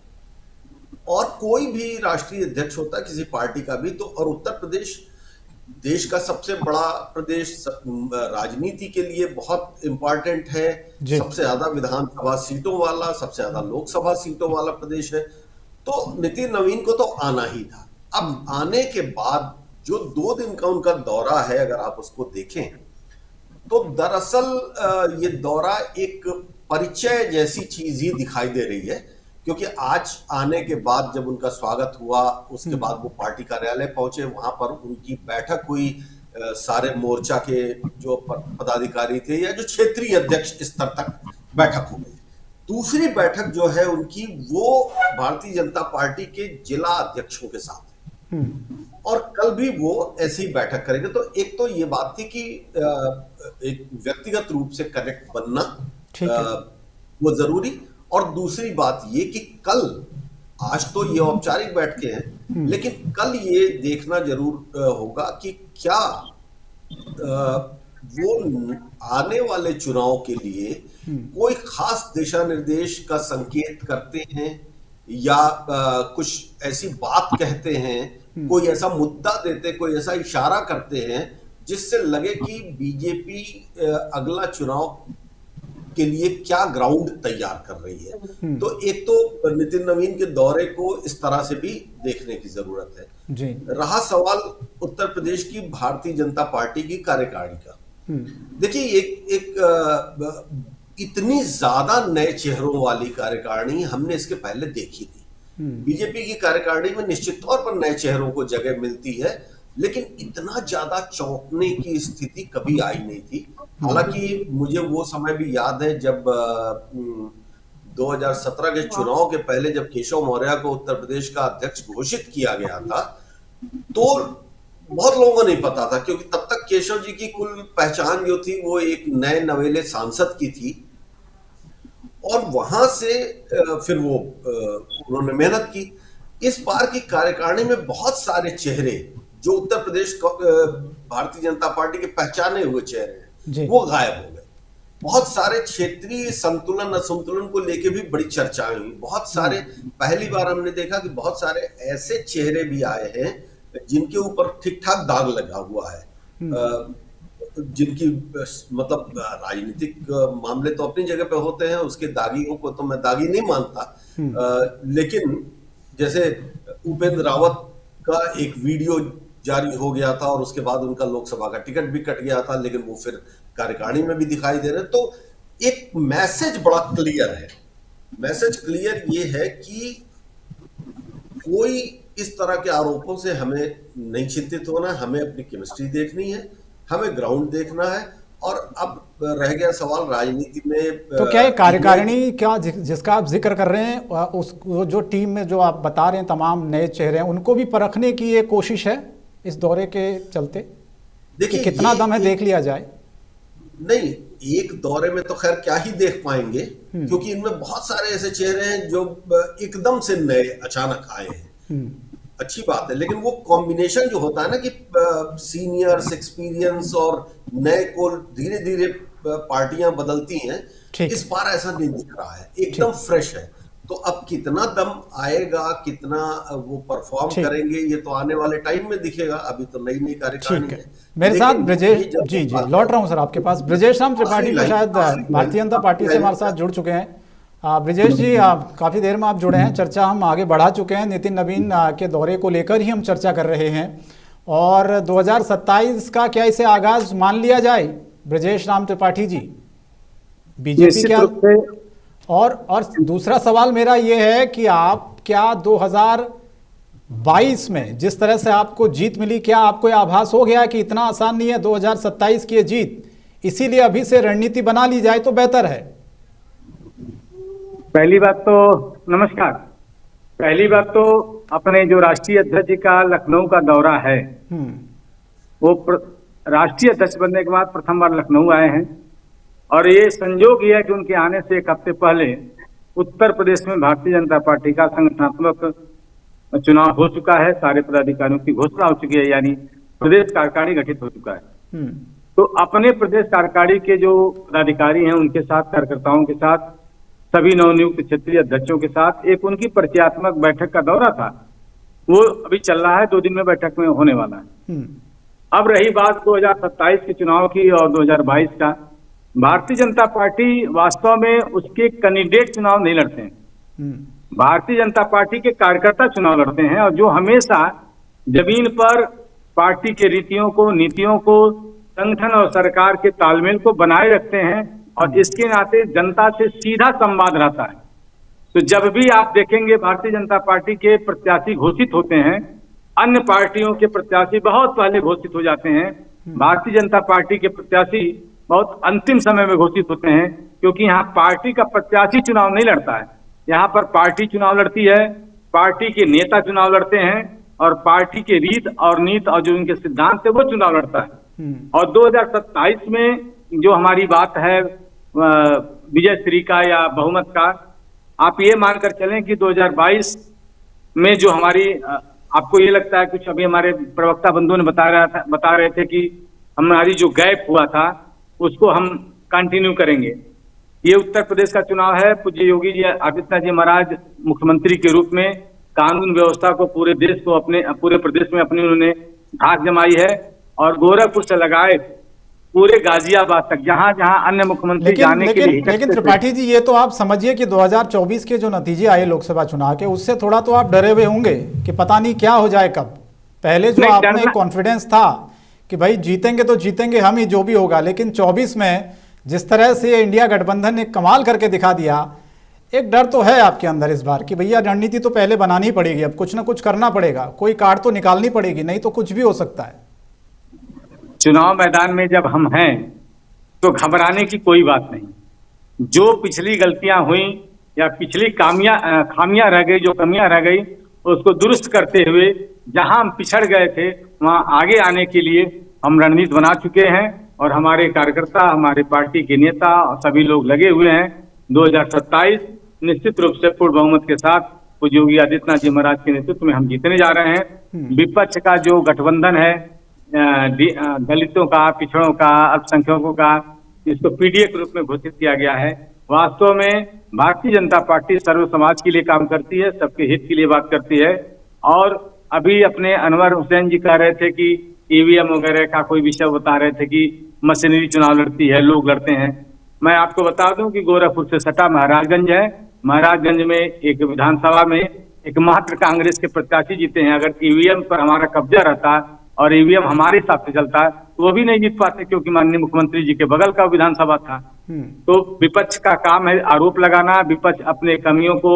और कोई भी राष्ट्रीय अध्यक्ष होता है किसी पार्टी का भी तो, और उत्तर प्रदेश देश का सबसे बड़ा प्रदेश, राजनीति के लिए बहुत इंपॉर्टेंट है, सबसे ज्यादा विधानसभा सीटों वाला, सबसे ज्यादा लोकसभा सीटों वाला प्रदेश है, तो नितिन नवीन को तो आना ही था। अब आने के बाद जो 2 दिन का उनका दौरा है, अगर आप उसको देखें तो दरअसल ये दौरा एक परिचय जैसी चीज ही दिखाई दे रही है, क्योंकि आज आने के बाद जब उनका स्वागत हुआ उसके बाद वो पार्टी कार्यालय पहुंचे, वहां पर उनकी बैठक हुई, सारे मोर्चा के जो पदाधिकारी थे या जो क्षेत्रीय अध्यक्ष स्तर तक बैठक हो गई। दूसरी बैठक जो है उनकी वो भारतीय जनता पार्टी के जिला अध्यक्षों के साथ है और कल भी वो ऐसी बैठक करेंगे। तो एक तो ये बात थी कि एक व्यक्तिगत रूप से कनेक्ट बनना वो जरूरी, और दूसरी बात ये कि कल, आज तो ये औपचारिक बैठकें हैं, लेकिन कल ये देखना जरूर होगा कि क्या वो आने वाले चुनाव के लिए कोई खास दिशा निर्देश का संकेत करते हैं या कुछ ऐसी बात कहते हैं, कोई ऐसा मुद्दा देते, कोई ऐसा इशारा करते हैं जिससे लगे कि बीजेपी अगला चुनाव के लिए क्या ग्राउंड तैयार कर रही है। तो एक तो नितिन नवीन के दौरे को इस तरह से भी देखने की जरूरत है जी। रहा सवाल उत्तर प्रदेश की भारतीय जनता पार्टी की कार्यकारिणी का, देखिए एक इतनी ज्यादा नए चेहरों वाली कार्यकारिणी हमने इसके पहले देखी थी। बीजेपी की कार्यकारिणी में निश्चित तौर पर नए चेहरों को जगह मिलती है, लेकिन इतना ज्यादा चौंकने की स्थिति कभी आई नहीं थी। हालांकि मुझे वो समय भी याद है जब 2017 के चुनाव के पहले जब केशव मौर्य को उत्तर प्रदेश का अध्यक्ष घोषित किया गया था, तो बहुत लोगों को नहीं पता था, क्योंकि तब तक केशव जी की कुल पहचान जो थी वो एक नए नवेले सांसद की थी, और वहां से फिर वो उन्होंने मेहनत की। इस बार की कार्यकारिणी में बहुत सारे चेहरे जो उत्तर प्रदेश भारतीय जनता पार्टी के पहचाने हुए चेहरे हैं वो गायब हो गए। बहुत सारे क्षेत्रीय संतुलन असंतुलन को लेके भी बड़ी चर्चाएं हुई। बहुत सारे, पहली बार हमने देखा कि बहुत सारे ऐसे चेहरे भी आए हैं जिनके ऊपर ठीक ठाक दाग लगा हुआ है, जिनकी मतलब राजनीतिक मामले तो अपनी जगह पे होते हैं, उसके दागियों को तो मैं दागी नहीं मानता, लेकिन जैसे उपेंद्र रावत का एक वीडियो जारी हो गया था और उसके बाद उनका लोकसभा का टिकट भी कट गया था, लेकिन वो फिर कार्यकारिणी में भी दिखाई दे रहे हैं। तो एक मैसेज बड़ा क्लियर है। मैसेज क्लियर ये है कि कोई इस तरह के आरोपों से हमें नहीं चिंतित होना, हमें अपनी केमिस्ट्री देखनी है, हमें ग्राउंड देखना है। और अब रह गया सवाल राजनीति में, तो क्या ये कार्यकारिणी क्या जिसका आप जिक्र कर रहे हैं, उस जो टीम में जो आप बता रहे हैं तमाम नए चेहरे हैं, उनको भी परखने की ये कोशिश है इस दौरे के चलते? देखिए कितना दम है देख लिया जाए। नहीं, एक दौरे में तो खैर क्या ही देख पाएंगे, क्योंकि इनमें बहुत सारे ऐसे चेहरे हैं जो एकदम से नए अचानक आए हैं। अच्छी बात है, लेकिन वो कॉम्बिनेशन जो होता है ना कि सीनियर्स, एक्सपीरियंस और नए को धीरे धीरे पार्टियां बदलती हैं, इस बार ऐसा नहीं दिख रहा है, एकदम फ्रेश है। तो अब कितना दम आएगा, कितना वो परफॉर्म करेंगे, ये तो आने वाले टाइम में दिखेगा। अभी तो नई नई कार्यकारिणी है। मेरे साथ ब्रजेश जी लौट रहा हूँ सर आपके पास। ब्रजेश राम त्रिपाठी को शायद भारतीय जनता पार्टी से हमारे साथ जुड़ चुके हैं। ब्रजेश जी, काफ़ी देर में आप जुड़े हैं, चर्चा हम आगे बढ़ा चुके हैं, नितिन नवीन के दौरे को लेकर ही हम चर्चा कर रहे हैं। और 2027 का क्या इसे आगाज मान लिया जाए ब्रजेश राम त्रिपाठी जी? बीजेपी क्या? और दूसरा सवाल मेरा ये है कि आप क्या 2022 में जिस तरह से आपको जीत मिली, क्या आपको यह आभास हो गया कि इतना आसान नहीं है 2027 की जीत, इसीलिए अभी से रणनीति बना ली जाए तो बेहतर है? पहली बात तो नमस्कार। पहली बात तो अपने जो राष्ट्रीय अध्यक्ष जी का लखनऊ का दौरा है, वो राष्ट्रीय अध्यक्ष बनने के बाद प्रथम बार लखनऊ आए हैं, और ये संयोग ये है कि उनके आने से एक हफ्ते पहले उत्तर प्रदेश में भारतीय जनता पार्टी का संगठनात्मक चुनाव हो चुका है। सारे पदाधिकारियों की घोषणा हो चुकी है, यानी प्रदेश कार्यकारिणी गठित हो चुका है। तो अपने प्रदेश कार्यकारिणी के जो पदाधिकारी हैं उनके साथ, कार्यकर्ताओं के साथ, सभी नवनियुक्त क्षेत्रीय अध्यक्षों के साथ एक उनकी परिचयात्मक बैठक का दौरा था, वो अभी चल रहा है, 2 दिन में बैठक में होने वाला है। अब रही बात 2027 के चुनाव की और 2022 का, भारतीय जनता पार्टी वास्तव में उसके कैंडिडेट चुनाव नहीं लड़ते हैं। भारतीय जनता पार्टी के कार्यकर्ता चुनाव लड़ते हैं, और जो हमेशा जमीन पर पार्टी के रीतियों को, नीतियों को, संगठन और सरकार के तालमेल को बनाए रखते हैं, और इसके नाते जनता से सीधा संवाद रहता है। तो जब भी आप देखेंगे भारतीय जनता पार्टी के प्रत्याशी घोषित होते हैं, अन्य पार्टियों के प्रत्याशी बहुत पहले घोषित हो जाते हैं, भारतीय जनता पार्टी के प्रत्याशी बहुत अंतिम समय में घोषित होते हैं। क्योंकि यहाँ पार्टी का प्रत्याशी चुनाव नहीं लड़ता है। यहाँ पर पार्टी चुनाव लड़ती है, पार्टी के नेता चुनाव लड़ते हैं और पार्टी के रीत और नीति और जो उनके सिद्धांत है वो चुनाव लड़ता है। और 2027 में जो हमारी बात है विजय श्री का या बहुमत का, आप ये मानकर चलें कि 2022 में जो हमारी आपको ये लगता है, कुछ अभी हमारे प्रवक्ता बंधुओं ने बता रहे थे कि हमारी जो गैप हुआ था उसको हम कंटिन्यू करेंगे। ये उत्तर प्रदेश का चुनाव है। पूज्य योगी जी आदित्यनाथ जी महाराज मुख्यमंत्री के रूप में कानून व्यवस्था को पूरे देश को पूरे प्रदेश में अपनी उन्होंने धाक जमाई है और गोरखपुर से लगाए पूरे गाजियाबाद तक जहां जहां अन्य मुख्यमंत्री जाने के लिए। लेकिन त्रिपाठी जी, ये तो आप समझिए कि 2024 के जो नतीजे आए लोकसभा चुनाव के, उससे थोड़ा तो आप डरे हुए होंगे कि पता नहीं क्या हो जाए कब। पहले जो आप में कॉन्फिडेंस था कि भाई जीतेंगे तो जीतेंगे हम ही, जो भी होगा, लेकिन 24 में जिस तरह से इंडिया गठबंधन ने कमाल करके दिखा दिया, एक डर तो है आपके अंदर इस बार कि भैया रणनीति तो पहले बनानी पड़ेगी, अब कुछ ना कुछ करना पड़ेगा, कोई कार्ड तो निकालनी पड़ेगी, नहीं तो कुछ भी हो सकता है। चुनाव मैदान में जब हम हैं तो घबराने की कोई बात नहीं। जो पिछली गलतियां हुई या पिछली खामियां रह गई, जो कमियां रह गई, उसको दुरुस्त करते हुए जहां हम पिछड़ गए थे वहां आगे आने के लिए हम रणनीति बना चुके हैं और हमारे कार्यकर्ता, हमारे पार्टी के नेता सभी लोग लगे हुए हैं। 2027 निश्चित रूप से पूर्ण बहुमत के साथ पूज्य योगी आदित्यनाथ जी महाराज के नेतृत्व में हम जीतने जा रहे हैं। विपक्ष का जो गठबंधन है दलितों का, पिछड़ों का, अल्पसंख्यकों का, इसको पीडीए के रूप में घोषित किया गया है। वास्तव में भारतीय जनता पार्टी सर्व समाज के लिए काम करती है, सबके हित के लिए बात करती है। और अभी अपने अनवर हुसैन जी कह रहे थे कि ईवीएम वगैरह का कोई विषय बता रहे थे कि मशीनरी चुनाव लड़ती है, लोग लड़ते हैं। मैं आपको बता दूं कि गोरखपुर से सटा महाराजगंज है। महाराजगंज में एक विधानसभा में एकमात्र कांग्रेस के प्रत्याशी जीते हैं। अगर ईवीएम पर हमारा कब्जा रहता और ईवीएम हमारे हिसाब से चलता तो वो भी नहीं जीत पाते, क्योंकि माननीय मुख्यमंत्री जी के बगल का विधानसभा था। तो विपक्ष का काम है आरोप लगाना। विपक्ष अपने कमियों को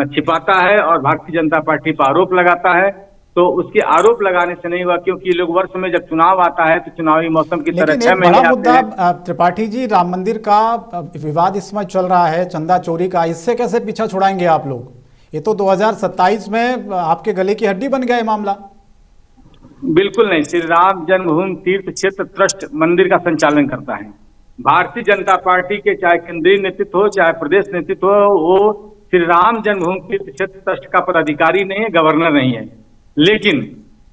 छिपाता है और भारतीय जनता पार्टी पर आरोप लगाता है। तो उसके आरोप लगाने से नहीं हुआ, क्योंकि लोग वर्ष में जब चुनाव आता है तो चुनावी मौसम की तरह 6 महीने बड़ा मुद्दा त्रिपाठी जी, राम मंदिर का विवाद इस समय चल रहा है, चंदा चोरी का, इससे कैसे पीछा छुड़ाएंगे आप लोग? ये तो 2027 में आपके गले की हड्डी बन गया मामला। बिल्कुल नहीं। श्री राम जन्मभूमि तीर्थ क्षेत्र ट्रस्ट मंदिर का संचालन करता है। भारतीय जनता पार्टी के चाहे केंद्रीय नेतृत्व हो चाहे प्रदेश नेतृत्व हो, वो श्री राम जन्मभूमि तीर्थ क्षेत्र ट्रस्ट का पदाधिकारी नहीं है, गवर्नर नहीं है। लेकिन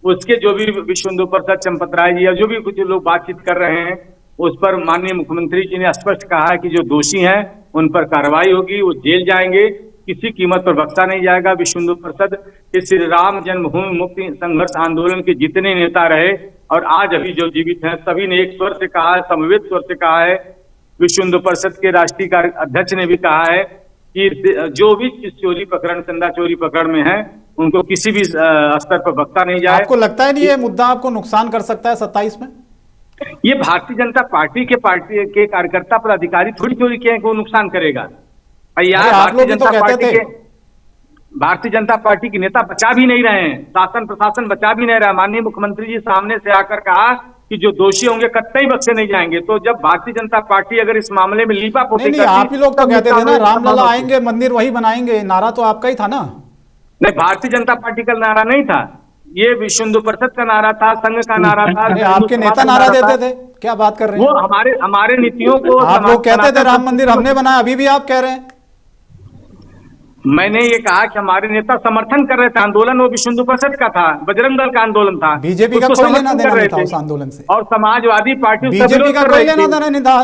उसके जो भी विश्व हिंदू परिषद चंपत राय जी या जो भी कुछ लोग बातचीत कर रहे हैं, उस पर माननीय मुख्यमंत्री जी ने स्पष्ट कहा है कि जो दोषी हैं उन पर कार्रवाई होगी, वो जेल जाएंगे, किसी कीमत पर बख्शा नहीं जाएगा। विश्व हिंदू परिषद इस श्री राम जन्मभूमि मुक्ति संघर्ष आंदोलन के जितने नेता रहे और आज अभी जो जीवित हैं, सभी ने एक स्वर से कहा है, समवेत स्वर से कहा है। विश्व हिंदू परिषद के राष्ट्रीय अध्यक्ष ने भी कहा है कि जो भी चोरी प्रकरण, चंदा चोरी प्रकरण में है, उनको किसी भी स्तर पर बख्शा नहीं जाए। आपको लगता है नहीं ये मुद्दा आपको नुकसान कर सकता है 27 में? ये भारतीय जनता पार्टी के कार्यकर्ता पदाधिकारी थोड़ी चोरी किए हैं कि वो नुकसान करेगा। यार भारतीय जनता पार्टी के नेता बचा भी नहीं रहे हैं, शासन प्रशासन बचा भी नहीं रहा। माननीय मुख्यमंत्री जी सामने से आकर कहा कि जो दोषी होंगे कतई बख्शे नहीं जाएंगे। तो जब भारतीय जनता पार्टी अगर इस मामले में लीपा पोती नहीं, आप ही लोग तो कहते थे ना रामलला आएंगे, मंदिर वही बनाएंगे, नारा तो आपका ही था ना? नहीं, भारतीय जनता पार्टी का नारा नहीं था, ये विश्व हिंदू परिषद का नारा था, संघ का नारा था। आपके नेता नारा देते थे, क्या बात कर रहे हैं? वो हमारे नीतियों को आप लोग कहते थे राम मंदिर हमने बनाया, अभी भी आप कह रहे हैं। मैंने ये कहा कि हमारे नेता समर्थन कर रहे थे आंदोलन, वो विश्व हिंदू परिषद का था, बजरंग दल का आंदोलन था। बीजेपी का कोई लेना देना नहीं था उस आंदोलन से, और समाजवादी पार्टी बीजेपी का कोई लेना देना नहीं था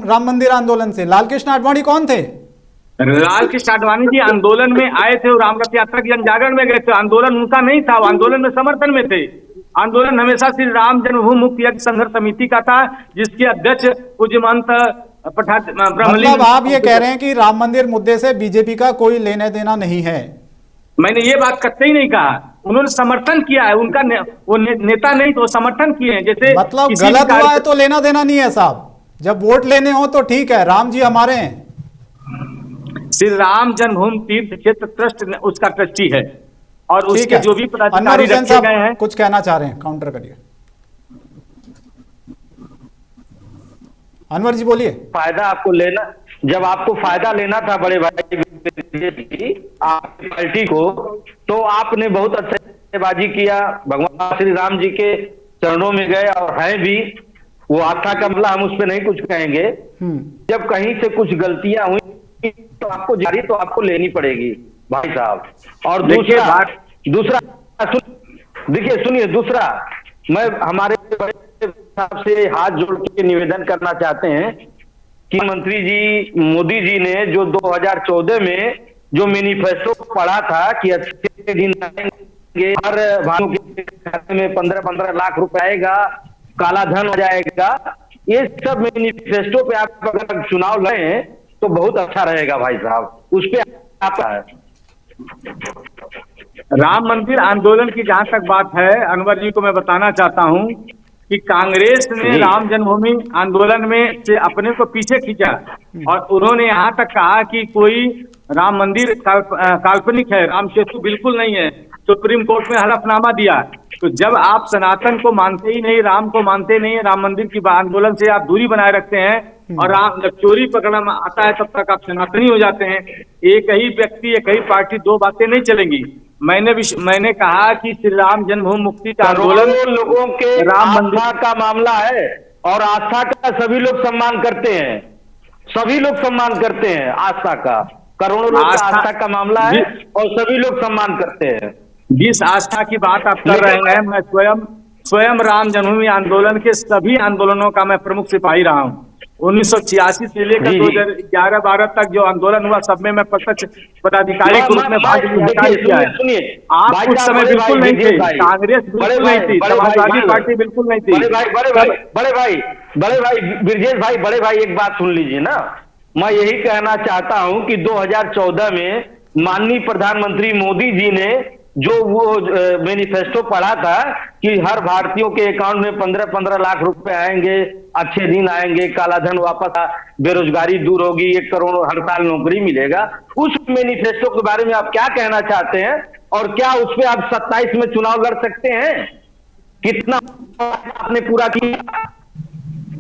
राम मंदिर आंदोलन से। लाल कृष्ण आडवाणी कौन थे? लाल कृष्ण आडवाणी जी आंदोलन में आए थे, रामरथ यात्रा की जनजागरण में गए थे। आंदोलन उनका नहीं था, वो आंदोलन में समर्थन में थे। आंदोलन हमेशा श्री राम जन्मभूमि मुक्ति यज्ञ संघर्ष समिति का था, जिसके अध्यक्ष पूज्य महंत मतलब आप ये कह रहे हैं कि राम मंदिर मुद्दे से बीजेपी का कोई लेने देना नहीं है? मैंने ये बात कतई नहीं कहा। उन्होंने समर्थन किया है, उनका वो नेता नहीं तो समर्थन किए हैं। जैसे मतलब गलत हुआ है तो लेना देना नहीं है साहब, जब वोट लेने हो तो ठीक है, राम जी हमारे हैं। श्री राम जन्मभूमि तीर्थ क्षेत्र ट्रस्ट उसका ट्रस्टी है और उसके जो भी पदाधिकारी रखे गए हैं। कुछ कहना चाह रहे हैं, काउंटर करिए। अनवर जी बोलिए। फायदा आपको लेना जब आपको फायदा लेना था बड़े भाई की आपकी पार्टी को, तो आपने बहुत अच्छेबाजी किया, भगवान श्री राम जी के चरणों में गए और हैं भी। वो आस्था का मामला हम उस पर नहीं कुछ कहेंगे। जब कहीं से कुछ गलतियां हुई तो आपको जारी तो आपको लेनी पड़ेगी भाई साहब। और दूसरा देखिए सुनिए, दूसरा मैं हमारे साहब से हाथ जोड़ के निवेदन करना चाहते हैं कि मंत्री जी मोदी जी ने जो 2014 में जो मैनिफेस्टो पढ़ा था कि अच्छे दिन आएंगे, हर भाइयों के खाते में 15-15 लाख रुपए आएगा, काला धन हो जाएगा, ये सब मैनिफेस्टो पे आप अगर चुनाव लड़े तो बहुत अच्छा रहेगा भाई साहब। उस पे आता है राम मंदिर आंदोलन की जहां तक बात है, अनवर जी को मैं बताना चाहता हूं कि कांग्रेस ने राम जन्मभूमि आंदोलन में से अपने को पीछे खींचा और उन्होंने यहां तक कहा कि कोई राम मंदिर काल्पनिक है, राम सेतु बिल्कुल नहीं है, सुप्रीम कोर्ट में हलफनामा दिया। तो जब आप सनातन को मानते ही नहीं, राम को मानते नहीं है, राम मंदिर की आंदोलन से आप दूरी बनाए रखते हैं और राम जब चोरी पकड़ना आता है तब तक आप सनातनी हो जाते हैं। एक ही व्यक्ति, एक ही पार्टी, दो बातें नहीं चलेंगी। मैंने कहा कि श्री राम जन्मभूमि मुक्ति का आंदोलन लोगों के राम मंदिर का मामला है और आस्था का सभी लोग सम्मान करते हैं, सभी लोग सम्मान करते हैं आस्था का। करोड़ों लोग का आस्था का मामला है और सभी लोग सम्मान करते हैं। जिस आस्था की बात आप कर रहे हैं, मैं स्वयं राम जन्मभूमि आंदोलन के सभी आंदोलनों का मैं प्रमुख सिपाही रहा हूँ। 1986 से लेकर 2011-12 तक जो आंदोलन हुआ सब में मैं प्रत्यक्ष पदाधिकारी के रूप में भाग लिया है। आप उस समय बिल्कुल नहीं थे, कांग्रेस बिल्कुल नहीं थी, समाजवादी पार्टी बिल्कुल नहीं थी। बड़े भाई ब्रजेश भाई, बड़े भाई एक बात सुन लीजिए ना, मैं यही कहना चाहता हूं कि 2014 में माननीय प्रधानमंत्री मोदी जी ने जो वो मैनिफेस्टो पढ़ा था कि हर भारतीयों के अकाउंट में 15-15 लाख रुपए आएंगे, अच्छे दिन आएंगे, काला धन वापस, बेरोजगारी दूर होगी, 1 करोड़ हर साल नौकरी मिलेगा, उस मैनिफेस्टो के बारे में आप क्या कहना चाहते हैं और क्या उस पर आप 27 में चुनाव लड़ सकते हैं? कितना आपने पूरा किया?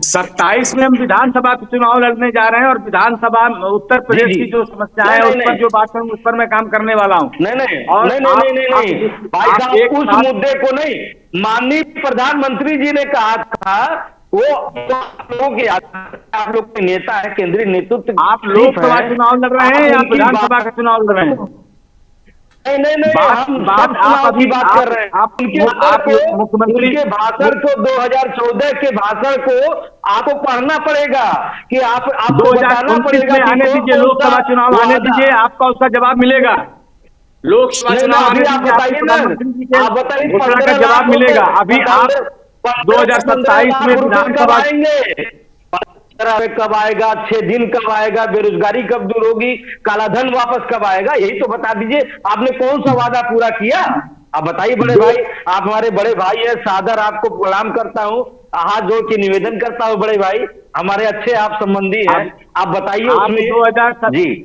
27 में हम विधानसभा के चुनाव लड़ने जा रहे हैं और विधानसभा उत्तर प्रदेश की जो समस्या है उस पर जो बात है उस पर मैं काम करने वाला हूँ। नहीं भाई साहब, उस मुद्दे को नहीं, माननीय प्रधानमंत्री जी ने कहा था वो लोगों के आप लोग के नेता है, केंद्रीय नेतृत्व, आप लोकसभा चुनाव लड़ रहे हैं या विधानसभा का चुनाव लड़ रहे हैं? नहीं आप अभी बात कर रहे हैं। आप मुख्यमंत्री के भाषण को 2014 के भाषण को आपको पढ़ना पड़ेगा कि आपको बताना पड़ेगा। आने दीजिए, लोकसभा चुनाव आने दीजिए, आपका उसका जवाब मिलेगा। लोकसभा चुनाव आने दीजिए, आप बताइए, उसका जवाब मिलेगा। अभी आप 2027 में विधानसभा कब आएगा, अच्छे दिन कब आएगा, बेरोजगारी कब दूर होगी, काला धन वापस कब आएगा, यही तो बता दीजिए। आपने कौन सा वादा पूरा किया? आप बताइए बड़े भाई, आप हमारे बड़े भाई हैं, सादर आपको प्रणाम करता हूँ, हाथ जोड़ के निवेदन करता हूँ बड़े भाई, हमारे अच्छे आप संबंधी हैं, आप बताइए।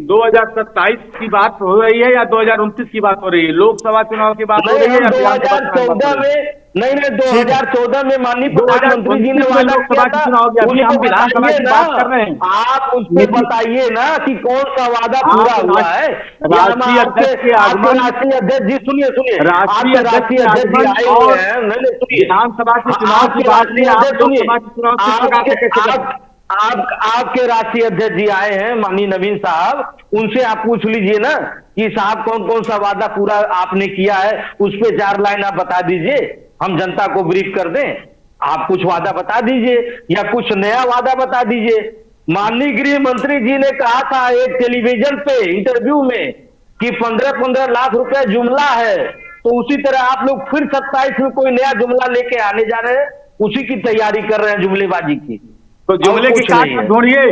2027 की बात हो रही है या 2029 की बात हो रही है? लोकसभा चुनाव की बात हो रही है? 2014 में नहीं, 2014 में माननीय प्रधानमंत्री जी ने वादा किया था, हम विधानसभा की बात कर रहे हैं। आप उसको बताइए ना कि कौन सा वादा पूरा हुआ है। राष्ट्रीय अध्यक्ष के आगमन, राष्ट्रीय अध्यक्ष जी सुनिए, राष्ट्रीय अध्यक्ष जी आए हुए हैं, विधानसभा के चुनाव की बात नहीं, आपके राष्ट्रीय अध्यक्ष जी आए हैं माननीय नवीन साहब, उनसे आप पूछ लीजिए ना कि साहब कौन सा वादा पूरा आपने किया है, उस पे 4 लाइन आप बता दीजिए, हम जनता को ब्रीफ कर दें। आप कुछ वादा बता दीजिए या कुछ नया वादा बता दीजिए। माननीय गृह मंत्री जी ने कहा था एक टेलीविजन पे इंटरव्यू में कि 15-15 लाख रुपए जुमला है, तो उसी तरह आप लोग फिर 27 में कोई नया जुमला लेके आने जा रहे हैं, उसी की तैयारी कर रहे हैं जुमलेबाजी की। तो जुमले की काट ढूंढिए,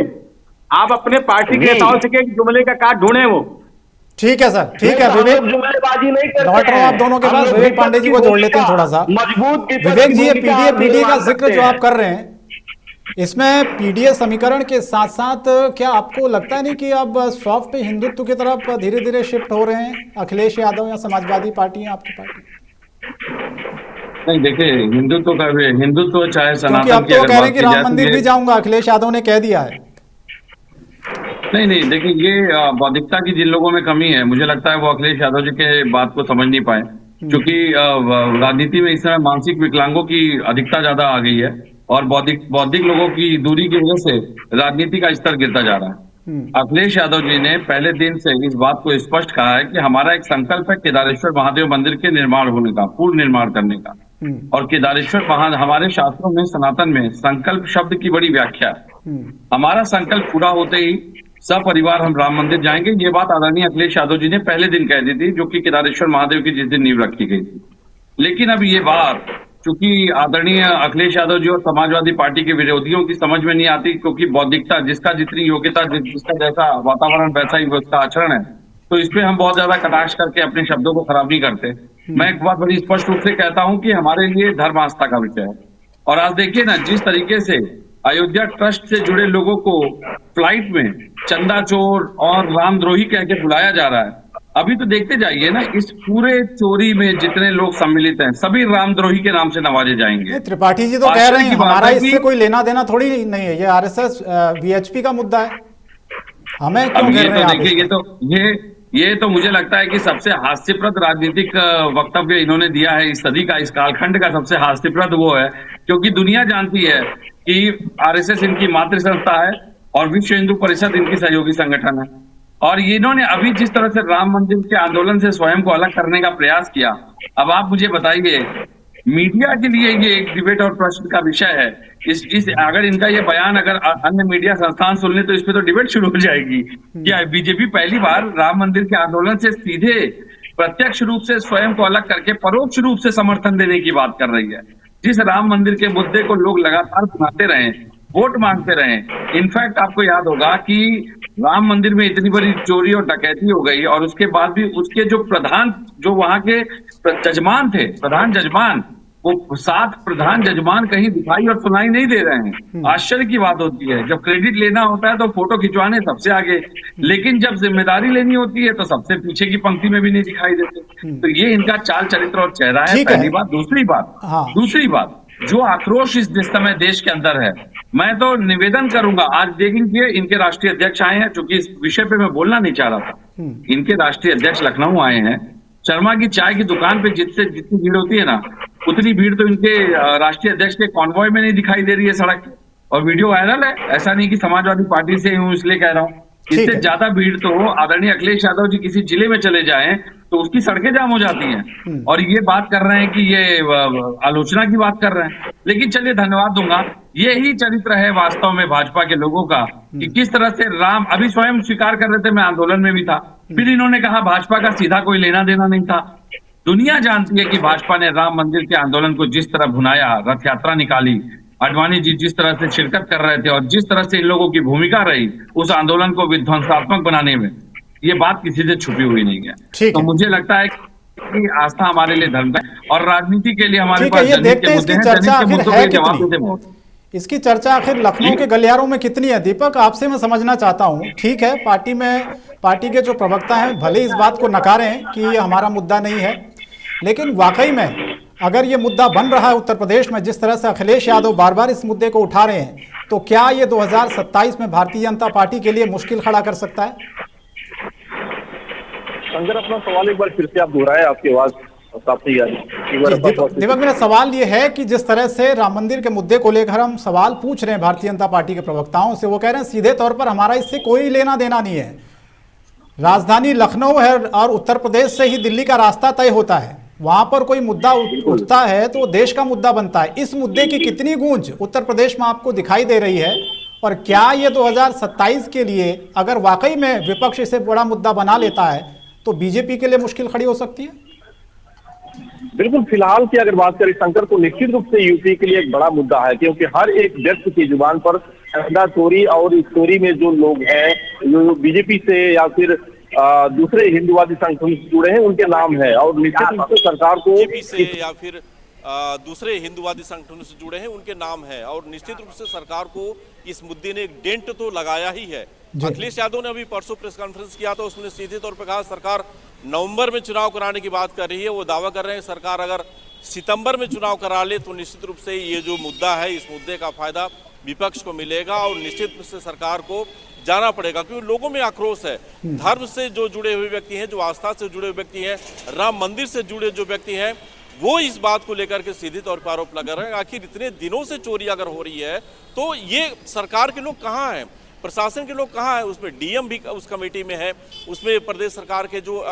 आप अपने पार्टी के नेताओं से जुमले का काट ढूंढे वो। ठीक है सर, ठीक है विवेक, जुमलेबाजी नहीं करते लौट रहा हूं आप दोनों के पास। विवेक पांडे जी को जोड़ लेते हैं थोड़ा सा। मजबूत विवेक जी, ये पीडीए का जिक्र जो आप कर रहे हैं, इसमें पीडीए समीकरण के साथ साथ क्या आपको लगता नहीं कि अब सॉफ्ट हिंदुत्व की तरफ धीरे धीरे शिफ्ट हो रहे हैं अखिलेश यादव या समाजवादी पार्टी है आपकी पार्टी? नहीं, देखिए हिंदुत्व चाहे सनातन, क्योंकि अब तो कह रहे हैं कि राम मंदिर भी जाऊंगा, अखिलेश यादव ने कह दिया है। नहीं, देखिए ये बौद्धिकता की जिन लोगों में कमी है, मुझे लगता है वो अखिलेश यादव जी के बात को समझ नहीं पाए, क्योंकि राजनीति में इस समय मानसिक विकलांगों की अधिकता ज्यादा आ गई है और बौद्धिक लोगों की दूरी की वजह से राजनीति का स्तर गिरता जा रहा है। अखिलेश यादव जी ने पहले दिन से इस बात को स्पष्ट कहा है कि हमारा एक संकल्प है केदारेश्वर महादेव मंदिर के निर्माण होने का, पूर्ण निर्माण करने का। और केदारेश्वर हमारे शास्त्रों में, सनातन में संकल्प शब्द की बड़ी व्याख्या है। हमारा संकल्प पूरा होते ही सपरिवार हम राम मंदिर जाएंगे। ये बात आदरणीय अखिलेश यादव जी ने पहले दिन कह दी थी, जो कि केदारेश्वर महादेव की जिस दिन नींव रखी गई थी। लेकिन अब ये बात चूंकि आदरणीय अखिलेश यादव जी और समाजवादी पार्टी के विरोधियों की समझ में नहीं आती, क्योंकि बौद्धिकता, जिसका जितनी योग्यता, जिसका जैसा वातावरण वैसा ही उसका आचरण है, तो इस पे हम बहुत ज्यादा कटाक्ष करके अपने शब्दों को खराब नहीं करते। मैं एक बात बड़ी स्पष्ट रूप से कहता हूं कि हमारे लिए धर्म आस्था का विषय है। और आज देखिए ना, जिस तरीके से अयोध्या ट्रस्ट से जुड़े लोगों को फ्लाइट में चंदा चोर और रामद्रोही कह के बुलाया जा रहा है। अभी तो देखते जाइए ना, इस पूरे चोरी में जितने लोग सम्मिलित हैं सभी रामद्रोही के नाम से नवाजे जाएंगे। त्रिपाठी जी तो कह रहे हैं हमारा इससे कोई लेना देना थोड़ी नहीं है, ये आरएसएस वीएचपी का मुद्दा है, हमें क्यों घेर रहे हैं? देखिए, ये तो मुझे लगता है कि सबसे हास्यप्रद राजनीतिक वक्तव्य इन्होंने दिया है इस सदी का, इस कालखंड का सबसे हास्यप्रद वो है, क्योंकि दुनिया जानती है कि आरएसएस इनकी मातृ संस्था है और विश्व हिंदू परिषद इनकी सहयोगी संगठन है। और इन्होंने अभी जिस तरह से राम मंदिर के आंदोलन से स्वयं को अलग करने का प्रयास किया, अब आप मुझे बताइए, मीडिया के लिए ये एक डिबेट और प्रश्न का विषय है। अगर इनका ये बयान अगर अन्य मीडिया संस्थान सुन ले तो इस पे तो डिबेट शुरू हो जाएगी कि बीजेपी पहली बार राम मंदिर के आंदोलन से सीधे प्रत्यक्ष रूप से स्वयं को अलग करके परोक्ष रूप से समर्थन देने की बात कर रही है। जिस राम मंदिर के मुद्दे को लोग लगातार सुनाते रहे, वोट मांगते रहे। इनफैक्ट आपको याद होगा कि राम मंदिर में इतनी बड़ी चोरी और डकैती हो गई और उसके बाद भी उसके जो वहां के जजमान थे, प्रधान जजमान, वो 7 प्रधान जजमान कहीं दिखाई और सुनाई नहीं दे रहे हैं। आश्चर्य की बात होती है, जब क्रेडिट लेना होता है तो फोटो खिंचवाने सबसे आगे, लेकिन जब जिम्मेदारी लेनी होती है तो सबसे पीछे की पंक्ति में भी नहीं दिखाई देते। तो ये इनका चाल चरित्र और चेहरा है, पहली बात। दूसरी बात, जो आक्रोश इस समय देश के अंदर है, मैं तो निवेदन करूंगा, आज देखेंगे इनके राष्ट्रीय अध्यक्ष आए हैं, चूंकि इस विषय पे मैं बोलना नहीं चाह रहा था। इनके राष्ट्रीय अध्यक्ष लखनऊ आए हैं, शर्मा की चाय की दुकान पे जितनी भीड़ होती है ना, उतनी भीड़ तो इनके राष्ट्रीय अध्यक्ष के कॉन्वॉय में नहीं दिखाई दे रही है सड़क, और वीडियो वायरल है। ऐसा नहीं कि समाजवादी पार्टी से हूं इसलिए कह रहा हूं, इससे ज्यादा भीड़ तो आदरणीय अखिलेश यादव जी किसी जिले में चले जाएं तो उसकी सड़कें जाम हो जाती हैं, और ये बात कर रहे हैं कि ये आलोचना की बात कर रहे हैं। लेकिन चलिए, धन्यवाद दूंगा। यही चरित्र है वास्तव में भाजपा के लोगों का, कि किस तरह से राम, अभी स्वयं स्वीकार कर रहे थे मैं आंदोलन में भी था, फिर इन्होंने कहा भाजपा का सीधा कोई लेना देना नहीं था। दुनिया जानती है कि भाजपा ने राम मंदिर के आंदोलन को जिस तरह भुनाया, रथ यात्रा निकाली, आडवाणी जी जिस तरह से शिरकत कर रहे थे और जिस तरह से इन लोगों की भूमिका रही उस आंदोलन को विध्वंसात्मक बनाने में, ये बात किसी से छुपी हुई नहीं है। तो मुझे लगता है कि आस्था हमारे लिए धर्म है और राजनीति के लिए हमारे पास जनहित के मुद्दे हैं, जनहित के मुद्दों के जवाब देते बहुत। इसकी चर्चा आखिर लखनऊ के गलियारों में कितनी है? दीपक, आपसे मैं समझना चाहता हूँ, ठीक है, पार्टी के जो प्रवक्ता हैं भले इस बात को नकारें कि ये हमारा मुद्दा नहीं है, लेकिन वाकई में अगर ये मुद्दा बन रहा है उत्तर प्रदेश में, जिस तरह से अखिलेश यादव बार बार इस मुद्दे को उठा रहे हैं, तो क्या ये 2027 में भारतीय जनता पार्टी के लिए मुश्किल खड़ा कर सकता है? शंकर, अपना सवाल एक बार फिर से आप दोहराएं, आपकी आवाज काफी आ रही। दीपक, मेरा सवाल ये है कि जिस तरह से राम मंदिर के मुद्दे को लेकर हम सवाल पूछ रहे हैं भारतीय जनता पार्टी के प्रवक्ताओं से, वो कह रहे हैं सीधे तौर पर हमारा इससे कोई लेना देना नहीं है, राजधानी लखनऊ है और उत्तर प्रदेश से ही दिल्ली का रास्ता तय होता है, वहां पर कोई मुद्दा उठता है तो देश का मुद्दा बनता है। इस मुद्दे की कितनी गूंज उत्तर प्रदेश में आपको दिखाई दे रही है, और क्या ये 2027 के लिए अगर वाकई में विपक्ष इसे बड़ा मुद्दा बना लेता है तो बीजेपी के लिए मुश्किल खड़ी हो सकती है? बिल्कुल, फिलहाल की अगर बात करें शंकर, तो निश्चित रूप से यूपी के लिए एक बड़ा मुद्दा है, क्योंकि हर एक व्यक्ति की जुबान पर चंदा चोरी और इस चोरी में जो लोग हैं, जो बीजेपी से या फिर दूसरे हिंदुवादी संगठन से जुड़े हैं, उनके नाम है, और निश्चित रूप से सरकार को या फिर दूसरे हिंदुवादी संगठनों से जुड़े हैं उनके नाम है, और निश्चित रूप से सरकार को इस मुद्दे ने एक डेंट तो लगाया ही है। अखिलेश यादव ने अभी परसों प्रेस कॉन्फ्रेंस किया तो उसने सीधे तौर पर कहा सरकार नवंबर में चुनाव कराने की बात कर रही है। वो दावा कर रहे हैं सरकार अगर सितंबर में चुनाव करा ले तो निश्चित रूप से ये जो मुद्दा है, इस मुद्दे का फायदा विपक्ष को मिलेगा और निश्चित रूप से सरकार को जाना पड़ेगा, क्योंकि लोगों में आक्रोश है। धर्म से जो जुड़े हुए व्यक्ति हैं, जो आस्था से जुड़े हुए व्यक्ति हैं, राम मंदिर से जुड़े जो व्यक्ति हैं, वो इस बात को लेकर के सीधे तौर पर आरोप लगा रहे हैं। आखिर इतने दिनों से चोरी अगर हो रही है तो ये सरकार के लोग कहाँ हैं, प्रशासन के लोग कहाँ हैं? उसमें डीएम भी उस कमेटी में है, उसमें प्रदेश सरकार के जो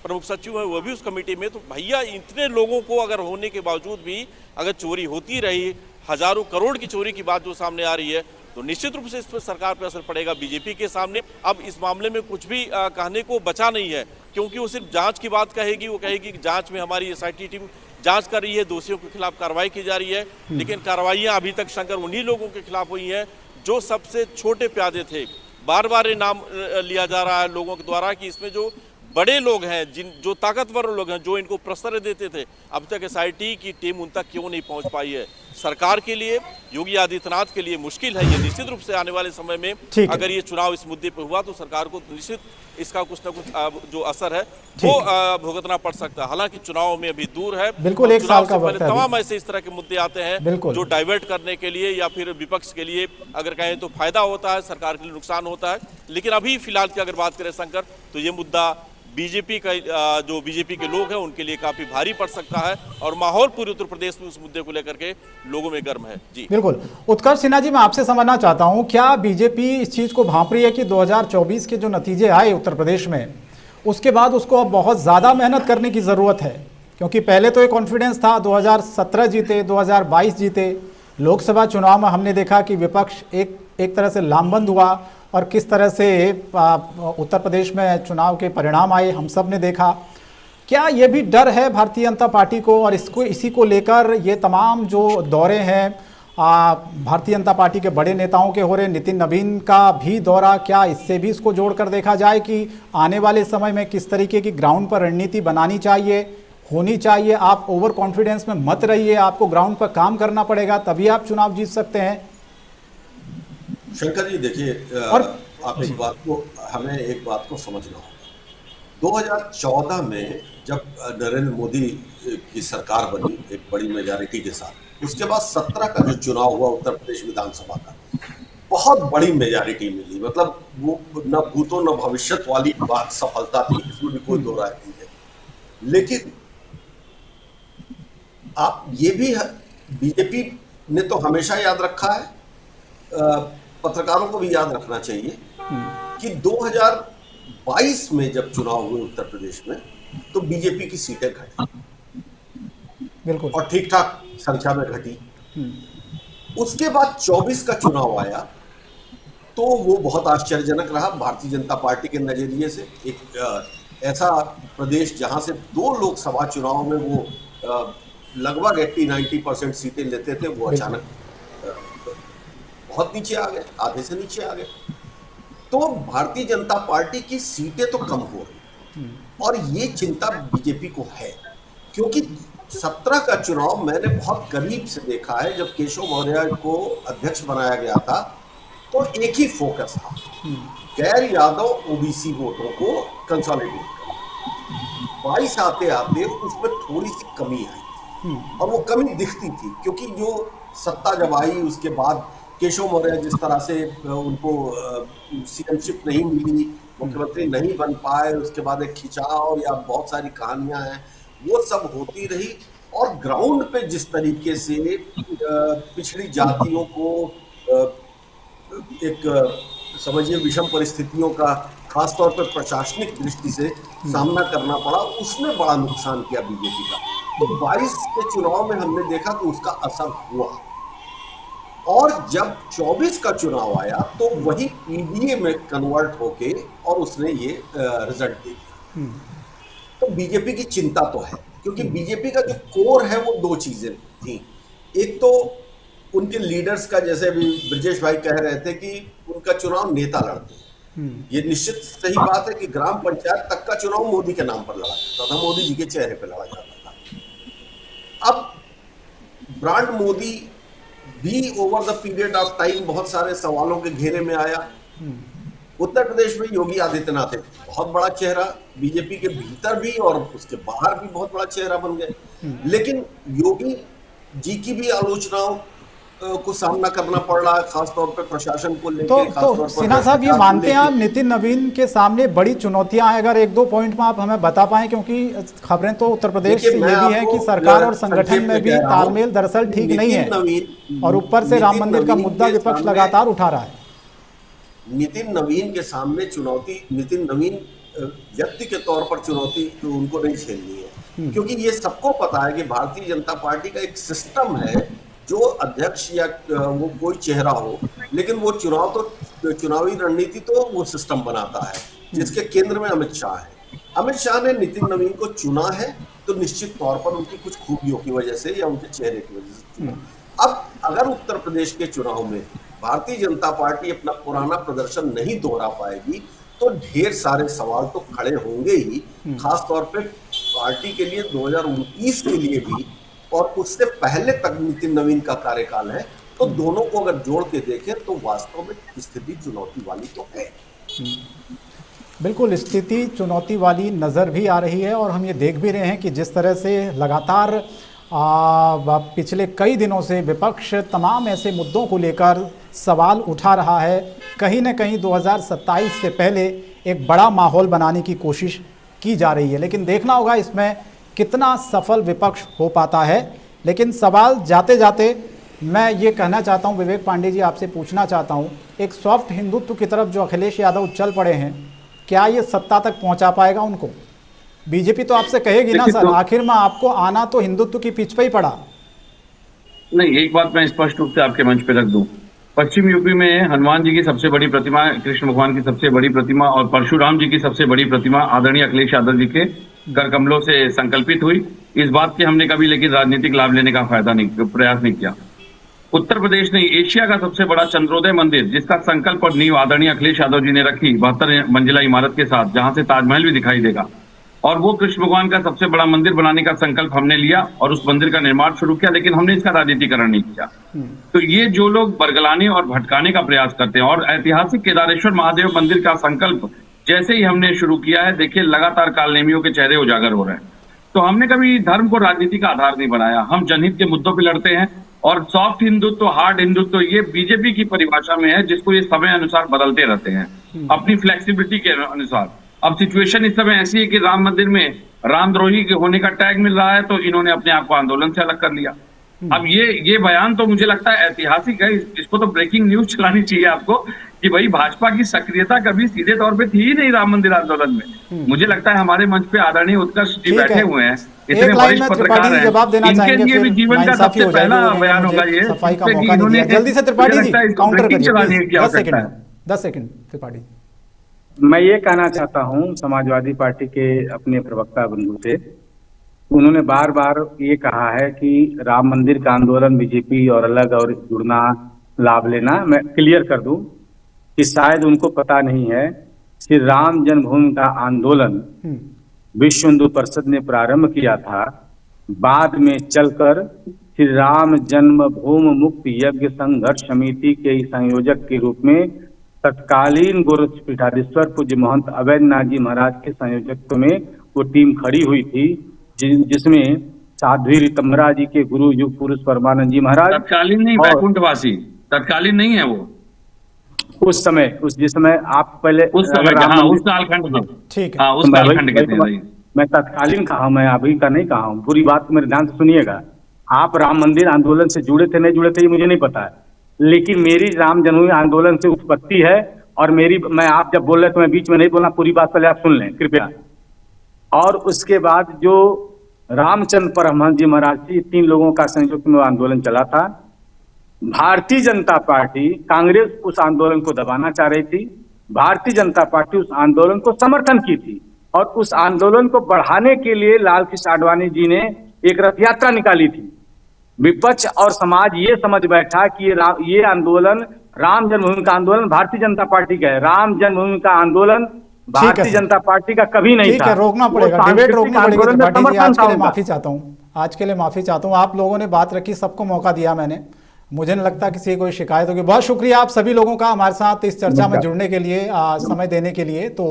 प्रमुख सचिव हैं वो भी उस कमेटी में। तो भैया इतने लोगों को अगर होने के बावजूद भी अगर चोरी होती रही, हजारों करोड़ की चोरी की बात जो सामने आ रही है, तो निश्चित रूप से इस पर सरकार पर असर पड़ेगा। बीजेपी के सामने अब इस मामले में कुछ भी कहने को बचा नहीं है, क्योंकि वो सिर्फ जांच की बात कहेगी। वो कहेगी कि जांच में हमारी एसआईटी टीम जांच कर रही है, दोषियों के खिलाफ कार्रवाई की जा रही है, लेकिन कार्रवाइयां अभी तक शंकर उन्हीं लोगों के खिलाफ हुई हैं जो सबसे छोटे प्यादे थे। बार बार ये नाम लिया जा रहा है लोगों के द्वारा कि इसमें जो बड़े लोग हैं, जो ताकतवर लोग हैं, जो इनको प्रश्रय देते थे, अब तक एसआईटी की टीम उन तक क्यों नहीं पहुंच पाई है? सरकार के लिए, योगी आदित्यनाथ के लिए मुश्किल है ये। निश्चित रूप से आने वाले समय में अगर ये चुनाव इस मुद्दे पर हुआ तो सरकार को निश्चित इसका कुछ ना कुछ जो असर है वो भुगतना पड़ सकता है। हालांकि चुनाव में अभी दूर है, बिल्कुल एक साल का वक्त है। तमाम ऐसे इस तरह के मुद्दे आते हैं जो डाइवर्ट करने के लिए या फिर विपक्ष के लिए अगर कहें तो फायदा होता है, सरकार के लिए नुकसान होता है। लेकिन अभी फिलहाल की अगर बात करें शंकर, तो ये मुद्दा बीजेपी का जो बीजेपी के लोग हैं उनके लिए काफी भारी पड़ सकता है और माहौल पूरे उत्तर प्रदेश में उस मुद्दे को लेकर के लोगों में गर्म है। जी बिल्कुल। उत्कर्ष सिन्हा जी, मैं आपसे समझना चाहता हूं, क्या बीजेपी इस चीज को भांप रही है कि 2024 के जो नतीजे आए उत्तर प्रदेश में, उसके बाद उसको अब बहुत ज्यादा मेहनत करने की जरूरत है? क्योंकि पहले तो एक कॉन्फिडेंस था, 2017 जीते, 2022 जीते, लोकसभा चुनाव में हमने देखा कि विपक्ष एक तरह से लामबंद हुआ और किस तरह से उत्तर प्रदेश में चुनाव के परिणाम आए हम सब ने देखा। क्या ये भी डर है भारतीय जनता पार्टी को, और इसी को लेकर ये तमाम जो दौरे हैं भारतीय जनता पार्टी के बड़े नेताओं के हो रहे, नितिन नवीन का भी दौरा, क्या इससे भी इसको जोड़कर देखा जाए कि आने वाले समय में किस तरीके की ग्राउंड पर रणनीति बनानी चाहिए, होनी चाहिए? आप ओवर कॉन्फिडेंस में मत रहिए, आपको ग्राउंड पर काम करना पड़ेगा, तभी आप चुनाव जीत सकते हैं। शंकर जी देखिए, आप हमें एक बात को समझना होगा। 2014 में जब नरेंद्र मोदी की सरकार बनी एक बड़ी मेजॉरिटी के साथ, उसके बाद 17 का जो चुनाव हुआ उत्तर प्रदेश विधानसभा का, बहुत बड़ी मेजॉरिटी मिली। मतलब वो न भूतो न भविष्यत वाली बात सफलता थी, इसमें भी कोई दो राय नहीं है। लेकिन आप ये भी बीजेपी ने तो हमेशा याद रखा है, पत्रकारों को भी याद रखना चाहिए कि 2022 में जब चुनाव हुए उत्तर प्रदेश में तो बीजेपी की सीटें घटी, बिल्कुल, और ठीक ठाक संख्या में घटी। उसके बाद 24 का चुनाव आया तो वो बहुत आश्चर्यजनक रहा भारतीय जनता पार्टी के नजरिए से। एक ऐसा प्रदेश जहां से 2 लोकसभा चुनाव में वो लगभग 80-90% सीटें लेते थे, वो अचानक बहुत नीचे आ गए, आधे से नीचे आ गए। तो भारतीय जनता पार्टी की सीटें तो कम हो रही और ये चिंता बीजेपी को है, क्योंकि 17 का चुनाव मैंने बहुत करीब से देखा है। जब केशव मौर्य को अध्यक्ष बनाया गया था तो एक ही फोकस था, गैर यादव ओबीसी वोटों को कंसोलिडेट करना। 22 आते आते उसमें थोड़ी सी कमी आई और वो कमी दिखती थी, क्योंकि जो सत्ता जब आई उसके बाद केशव मौर्य जिस तरह से उनको सीएमशिप नहीं मिली, मुख्यमंत्री नहीं बन पाए, उसके बाद एक खिंचाव या बहुत सारी कहानियां हैं, वो सब होती रही। और ग्राउंड पे जिस तरीके से पिछड़ी जातियों को एक समझिए विषम परिस्थितियों का खासतौर पर प्रशासनिक दृष्टि से सामना करना पड़ा, उसने बड़ा नुकसान किया बीजेपी का। तो 22 के चुनाव में हमने देखा कि उसका असर हुआ, और जब 24 का चुनाव आया तो वही पीडीए में कन्वर्ट होके और उसने ये रिजल्ट दे दिया। तो बीजेपी की चिंता तो है, क्योंकि बीजेपी का जो कोर है वो 2 चीजें थी। एक तो उनके लीडर्स का, जैसे अभी ब्रजेश भाई कह रहे थे कि उनका चुनाव नेता लड़ते हैं, ये निश्चित सही बात है कि ग्राम पंचायत तक का चुनाव मोदी के नाम पर लड़ा जाता था, मोदी जी के चेहरे पर लड़ा जाता था। अब ब्रांड मोदी भी over the period of time बहुत सारे सवालों के घेरे में आया। उत्तर प्रदेश में योगी आदित्यनाथ एक बहुत बड़ा चेहरा, बीजेपी के भीतर भी और उसके बाहर भी बहुत बड़ा चेहरा बन गए। लेकिन योगी जी की भी आलोचनाओं को सामना करना पड़ रहा है, खासतौर पर प्रशासन को लेकर। तो सिन्हा साहब, ये मानते हैं आप नितिन नवीन के सामने बड़ी चुनौतियां हैं? अगर एक दो पॉइंट में आप हमें बता पाएं, क्योंकि खबरें तो उत्तर प्रदेश से ये भी है कि सरकार और संगठन में भी तालमेल दरअसल ठीक नहीं है, और ऊपर से राम मंदिर का मुद्दा विपक्ष लगातार उठा रहा है। नितिन नवीन के सामने चुनौती, नितिन नवीन व्यक्ति के तौर पर चुनौती तो उनको नहीं झेलनी है, क्योंकि ये सबको पता है कि भारतीय जनता पार्टी का एक सिस्टम है, जो अध्यक्ष या वो कोई चेहरा हो, लेकिन वो चुनावी रणनीति तो वो सिस्टम बनाता है, जिसके केंद्र में अमित शाह है। अमित शाह ने नितिन नवीन को चुना है तो निश्चित तौर पर उनकी कुछ खूबियों की वजह से या उनके चेहरे की वजह से चुना। अब अगर उत्तर प्रदेश के चुनाव में भारतीय जनता पार्टी अपना पुराना प्रदर्शन नहीं दोहरा पाएगी तो ढेर सारे सवाल तो खड़े होंगे ही, खासतौर पे पार्टी के लिए 2019 के लिए भी, और उससे पहले तक नितिन नवीन का कार्यकाल है। तो दोनों को अगर जोड़ के देखें तो वास्तव में स्थिति चुनौती वाली तो है। बिल्कुल, स्थिति चुनौती वाली नज़र भी आ रही है, और हम ये देख भी रहे हैं कि जिस तरह से लगातार पिछले कई दिनों से विपक्ष तमाम ऐसे मुद्दों को लेकर सवाल उठा रहा है। कहीं ना कहीं 2027 से पहले एक बड़ा माहौल बनाने की कोशिश की जा रही है, लेकिन देखना होगा इसमें कितना सफल विपक्ष हो पाता है। लेकिन सवाल जाते जाते मैं ये कहना चाहता हूँ, विवेक पांडे जी आपसे पूछना चाहता हूँ, एक सॉफ्ट हिंदुत्व की तरफ जो अखिलेश यादव चल पड़े हैं, क्या ये सत्ता तक पहुँचा पाएगा उनको? बीजेपी तो आपसे कहेगी ना सर, आखिर में आपको आना तो हिंदुत्व की पीछ पे ही पड़ा। नहीं, एक बात मैं स्पष्ट रूप से आपके मंच पे रख दूं, पश्चिम यूपी में हनुमान जी की सबसे बड़ी प्रतिमा, कृष्ण भगवान की सबसे बड़ी प्रतिमा और परशुराम जी की सबसे बड़ी प्रतिमा आदरणीय अखिलेश यादव जी के कर कमलों से संकल्पित हुई। इस बात के हमने कभी लेकिन राजनीतिक लाभ लेने का प्रयास नहीं किया। उत्तर प्रदेश ने एशिया का सबसे बड़ा चंद्रोदय मंदिर, जिसका संकल्प और नींव आदरणीय अखिलेश यादव जी ने रखी 72 मंजिला इमारत के साथ, जहां से ताजमहल भी दिखाई देगा, और वो कृष्ण भगवान का सबसे बड़ा मंदिर बनाने का संकल्प हमने लिया और उस मंदिर का निर्माण शुरू किया, लेकिन हमने इसका राजनीतिकरण नहीं किया। तो ये जो लोग बरगलाने और भटकाने का प्रयास करते हैं, और ऐतिहासिक केदारेश्वर महादेव मंदिर का संकल्प जैसे ही हमने शुरू किया है, देखिए लगातार कालनेमियों के चेहरे उजागर हो रहे हैं। तो हमने कभी धर्म को राजनीति का आधार नहीं बनाया, हम जनहित के मुद्दों पर लड़ते हैं। और सॉफ्ट हिंदुत्व, हार्ड हिंदुत्व, ये बीजेपी की परिभाषा में है, जिसको ये समय अनुसार बदलते रहते हैं अपनी फ्लेक्सिबिलिटी के अनुसार। अब सिचुएशन इस समय ऐसी है कि राम मंदिर में रामद्रोही के होने का टैग मिल रहा है, तो इन्होंने अपने आप को आंदोलन से अलग कर लिया। अब ये बयान तो मुझे लगता है ऐतिहासिक है, इसको तो ब्रेकिंग न्यूज चलानी चाहिए आपको कि भाई भाजपा की सक्रियता कभी सीधे तौर पे थी ही नहीं राम मंदिर आंदोलन में। मुझे लगता है हमारे मंच पे आदरणीय उत्कर्ष जी बैठे हुए हैं, इतने वरिष्ठ पत्रकार हैं, इनके लिए भी जीवन का सबसे पहला बयान होगा ये, इन्होंने जल्दी से त्रिपाठी जी काउंटर चलाने की आवश्यकता है। 10 सेकंड त्रिपाठी। मैं ये कहना चाहता हूँ समाजवादी पार्टी के अपने प्रवक्ता बंधु से, उन्होंने बार बार ये कहा है कि राम मंदिर का आंदोलन बीजेपी और अलग और जुड़ना, लाभ लेना। मैं क्लियर कर दूं कि शायद उनको पता नहीं है कि राम जन्मभूमि का आंदोलन विश्व हिंदू परिषद ने प्रारंभ किया था, बाद में चलकर श्री राम जन्मभूमि मुक्ति यज्ञ संघर्ष समिति के संयोजक के रूप में तत्कालीन गोरखपीठाधीश्वर पूज्य महंत अवैधनाथ जी महाराज के संयोजकत्व में वो टीम खड़ी हुई थी, जिसमें साध्वी रीतम्बरा जी के गुरु युग पुरुष परमानंद जी महाराज। तत्कालीन नहीं, बैकुंठवासी तत्कालीन नहीं है वो, उस समय जिस समय आप पहले उस समय उस कालखंड में, ठीक है, उस कालखंड के थे। मैं तत्कालीन कहा, मैं अभी का नहीं कहा हूँ, पूरी बात मेरे ध्यान से सुनिएगा। आप राम मंदिर आंदोलन से जुड़े थे नहीं जुड़े थे ये मुझे नहीं पता है, लेकिन मेरी राम जन्मभूमि आंदोलन से उत्पत्ति है, और मैं आप जब बोल रहे तो मैं बीच में नहीं बोलना, पूरी बात पहले आप सुन लें कृपया। और उसके बाद जो रामचंद्र परमहंस जी महाराज जी, 3 लोगों का संयुक्त में आंदोलन चला था। भारतीय जनता पार्टी, कांग्रेस उस आंदोलन को दबाना चाह रही थी, भारतीय जनता पार्टी उस आंदोलन को समर्थन की थी, और उस आंदोलन को बढ़ाने के लिए लाल कृष्ण आडवाणी जी ने एक रथ यात्रा निकाली थी। विपक्ष और समाज ये समझ बैठा कि ये आंदोलन राम जन्मभूमि का आंदोलन भारतीय जनता पार्टी का है। राम जन्मभूमि का आंदोलन भारतीय जनता पार्टी का कभी नहीं था। रोकना पड़ेगा, डिबेट रोकनी पड़ेगी। आज के लिए माफी चाहता हूँ, आज के लिए माफी चाहता हूँ। आप लोगों ने बात रखी, सबको मौका दिया मैंने, मुझे नहीं लगता किसी कोई शिकायत होगी। बहुत शुक्रिया आप सभी लोगों का हमारे साथ इस चर्चा में जुड़ने के लिए, समय देने के लिए। तो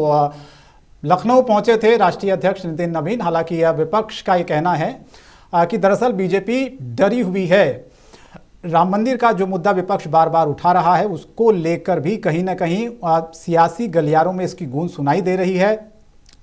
लखनऊ पहुंचे थे राष्ट्रीय अध्यक्ष नितिन नवीन, हालांकि यह विपक्ष का ये कहना है। कि दरअसल बीजेपी डरी हुई है। राम मंदिर का जो मुद्दा विपक्ष बार बार उठा रहा है उसको लेकर भी कहीं ना कहीं सियासी गलियारों में इसकी गूंज सुनाई दे रही है।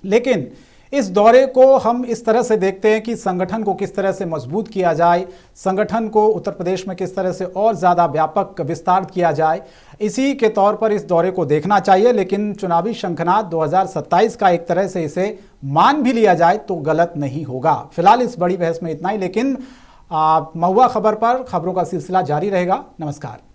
लेकिन इस दौरे को हम इस तरह से देखते हैं कि संगठन को किस तरह से मजबूत किया जाए, संगठन को उत्तर प्रदेश में किस तरह से और ज़्यादा व्यापक विस्तार किया जाए, इसी के तौर पर इस दौरे को देखना चाहिए। लेकिन चुनावी शंखनाद 2027 का एक तरह से इसे मान भी लिया जाए तो गलत नहीं होगा। फिलहाल इस बड़ी बहस में इतना ही, लेकिन महुआ खबर पर खबरों का सिलसिला जारी रहेगा। नमस्कार।